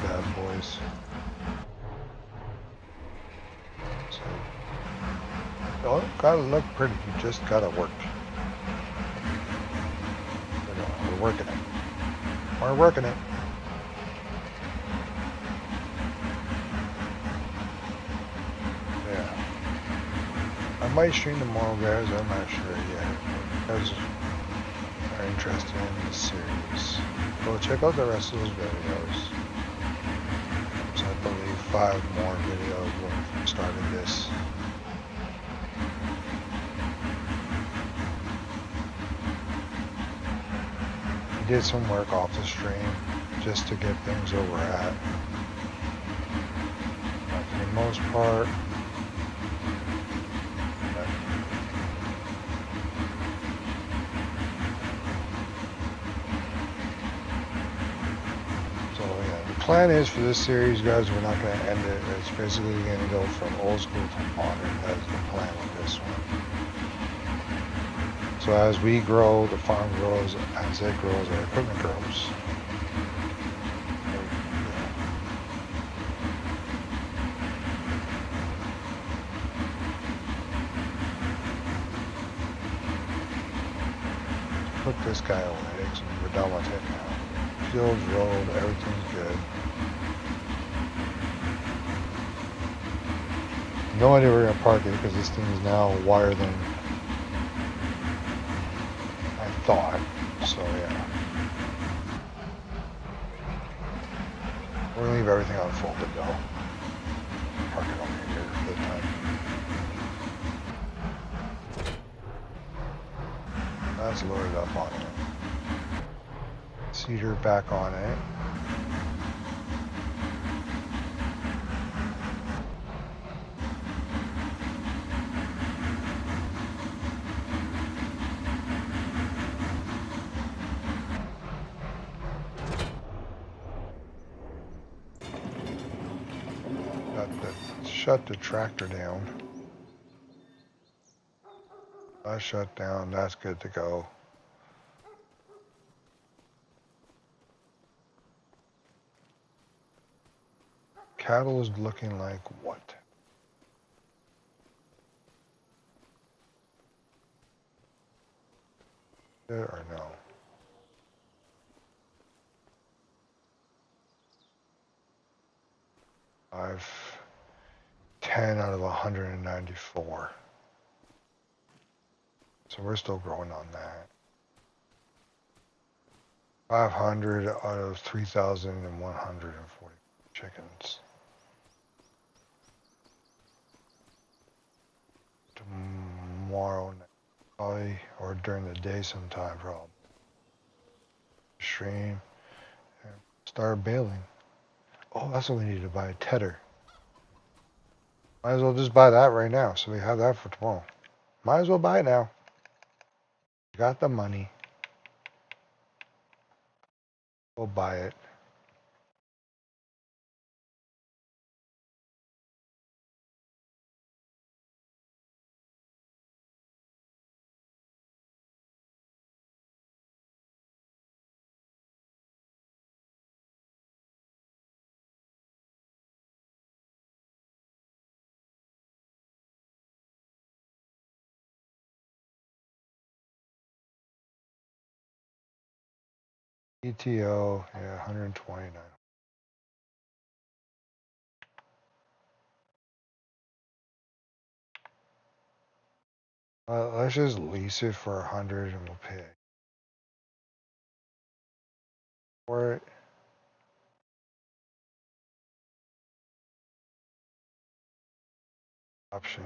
Speaker 1: Bad boys. So, oh, gotta look pretty. You just gotta work. We're working it. We're working it. Yeah. I might stream tomorrow, guys. I'm not sure yet. You guys are interested in this series, go check out the rest of those videos. So I believe 5 more videos when we started this. I did some work off the stream just to get things where we're at. But for the most part, plan is for this series, guys, we're not going to end it. It's basically going to go from old school to modern. That's the plan with this one. So as we grow, the farm grows. As it grows, our equipment grows. Put this guy away, so we're done with him now. Fields, road, everything's good. No idea where we're gonna park it because this thing is now wider than I thought. So yeah, we're gonna leave everything unfolded though. Park it over here for the time. That's loaded up on it. Cedar back on it. Shut the tractor down. That's shut down. That's good to go. Cattle is looking like what? There or no? I've 10 out of 194. So we're still growing on that. 500 out of 3,140 chickens. Tomorrow night, probably, or during the day sometime, probably. Stream and start baling. Oh, that's what we need to buy, a tedder. Might as well just buy that right now, so we have that for tomorrow. Might as well buy it now. Got the money. We'll buy it. ETO, yeah, 129. Let's just lease it for 100 and we'll pay for it. Option.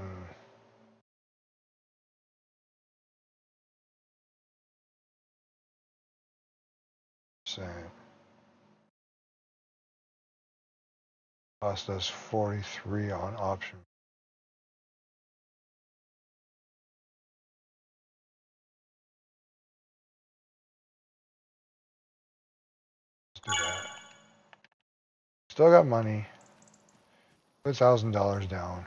Speaker 1: Same. Cost us 43 on option. Let's do that. Still got money. Put $1,000 down.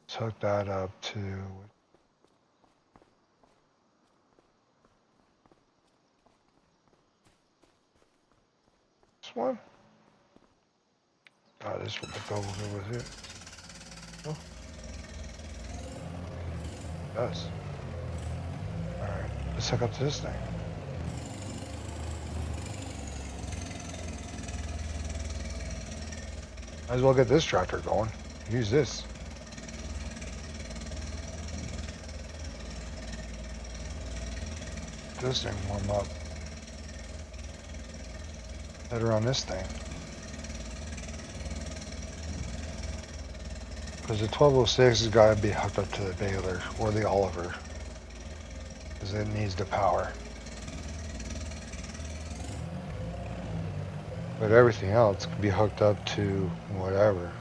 Speaker 1: Let's hook that up to this one. Oh, this will go with it. Oh, it does. Alright, let's hook up to this thing. Might as well get this tractor going. Use this. This thing warm up. Better on this thing. Because the 1206 has got to be hooked up to the baler or the Oliver. Because it needs the power. But everything else can be hooked up to whatever.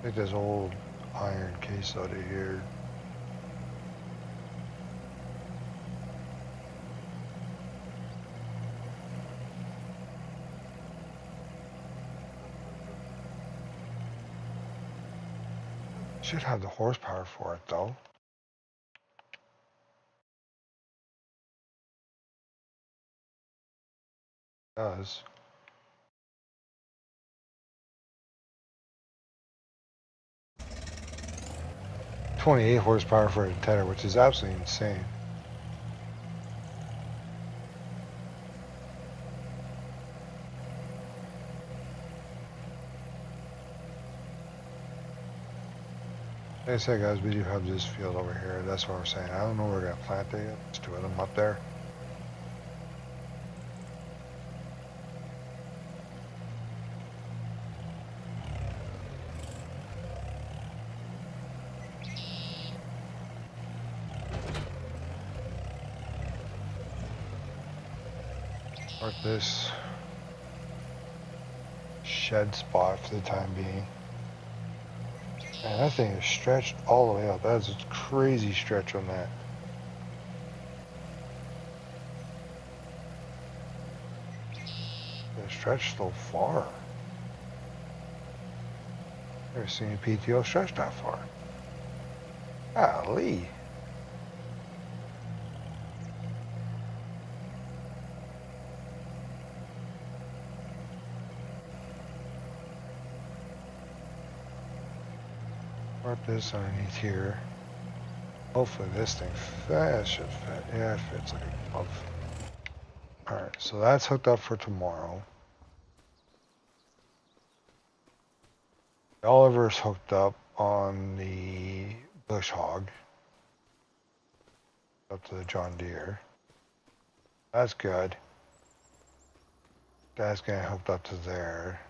Speaker 1: Take this old iron case out of here. Should have the horsepower for it though. It does. $28 horsepower for a tedder, which is absolutely insane. Like I said, guys, we do have this field over here. That's what I'm saying. I don't know where we're going to plant it yet. There's 2 of them up there. Start this shed spot for the time being. Man, that thing is stretched all the way up. That's a crazy stretch on that. It's stretched so far. Never seen a PTO stretch that far. Golly. Put this underneath here. Hopefully this thing should fit. Yeah, it fits like a glove. Alright, so that's hooked up for tomorrow. Oliver's hooked up on the bush hog. Up to the John Deere. That's good. That's getting hooked up to there.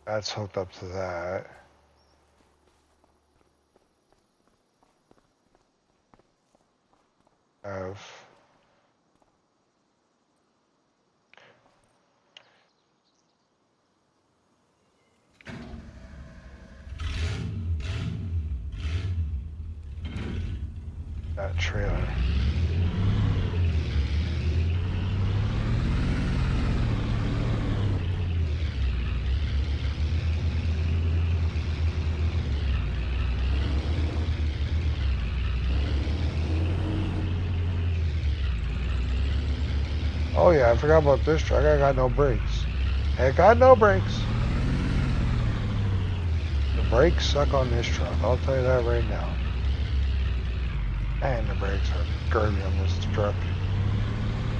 Speaker 1: That's hooked up to that. Have that trailer. Oh yeah, I forgot about this truck. I got no brakes. I got no brakes. The brakes suck on this truck. I'll tell you that right now. And the brakes are garbage on this truck.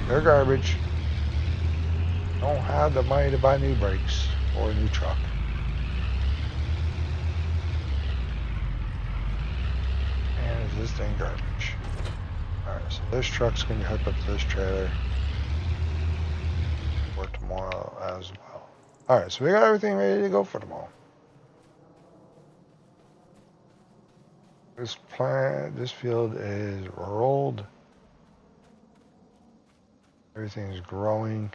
Speaker 1: They're garbage. Don't have the money to buy new brakes or a new truck. And is this thing garbage? Alright, so this truck's gonna be hooked up to this trailer for tomorrow as well. Alright, so we got everything ready to go for tomorrow. This field is rolled. Everything's growing.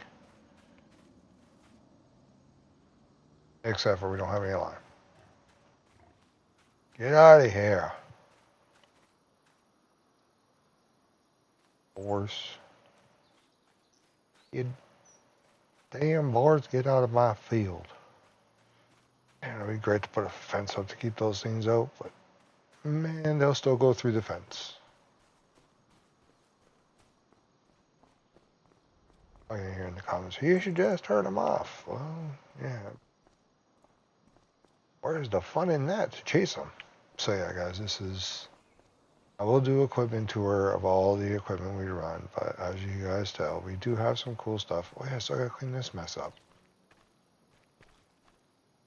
Speaker 1: Except for we don't have any line. Get out of here. Horse. You damn boards, get out of my field. Man, it'd be great to put a fence up to keep those things out, but man, they'll still go through the fence. I can hear in the comments, you should just turn them off. Well, yeah. Where's the fun in that to chase them? So yeah, guys, I will do equipment tour of all the equipment we run, but as you guys tell, we do have some cool stuff. Oh yeah, so I gotta clean this mess up.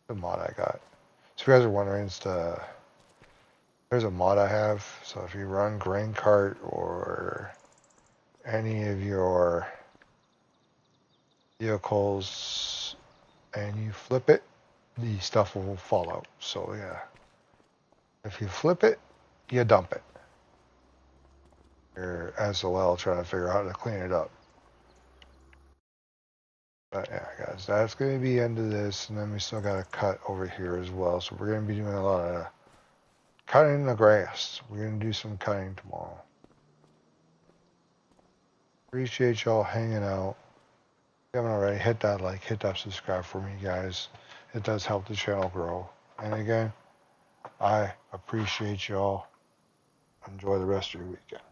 Speaker 1: The mod I got. So if you guys are wondering, there's a mod I have. So if you run grain cart or any of your vehicles and you flip it, the stuff will fall out. So yeah, if you flip it, you dump it. You're SOL trying to figure out how to clean it up. But yeah, guys, that's going to be the end of this. And then we still got to cut over here as well. So we're going to be doing a lot of cutting the grass. We're going to do some cutting tomorrow. Appreciate y'all hanging out. If you haven't already, hit that like, hit that subscribe for me, guys. It does help the channel grow. And again, I appreciate y'all. Enjoy the rest of your weekend.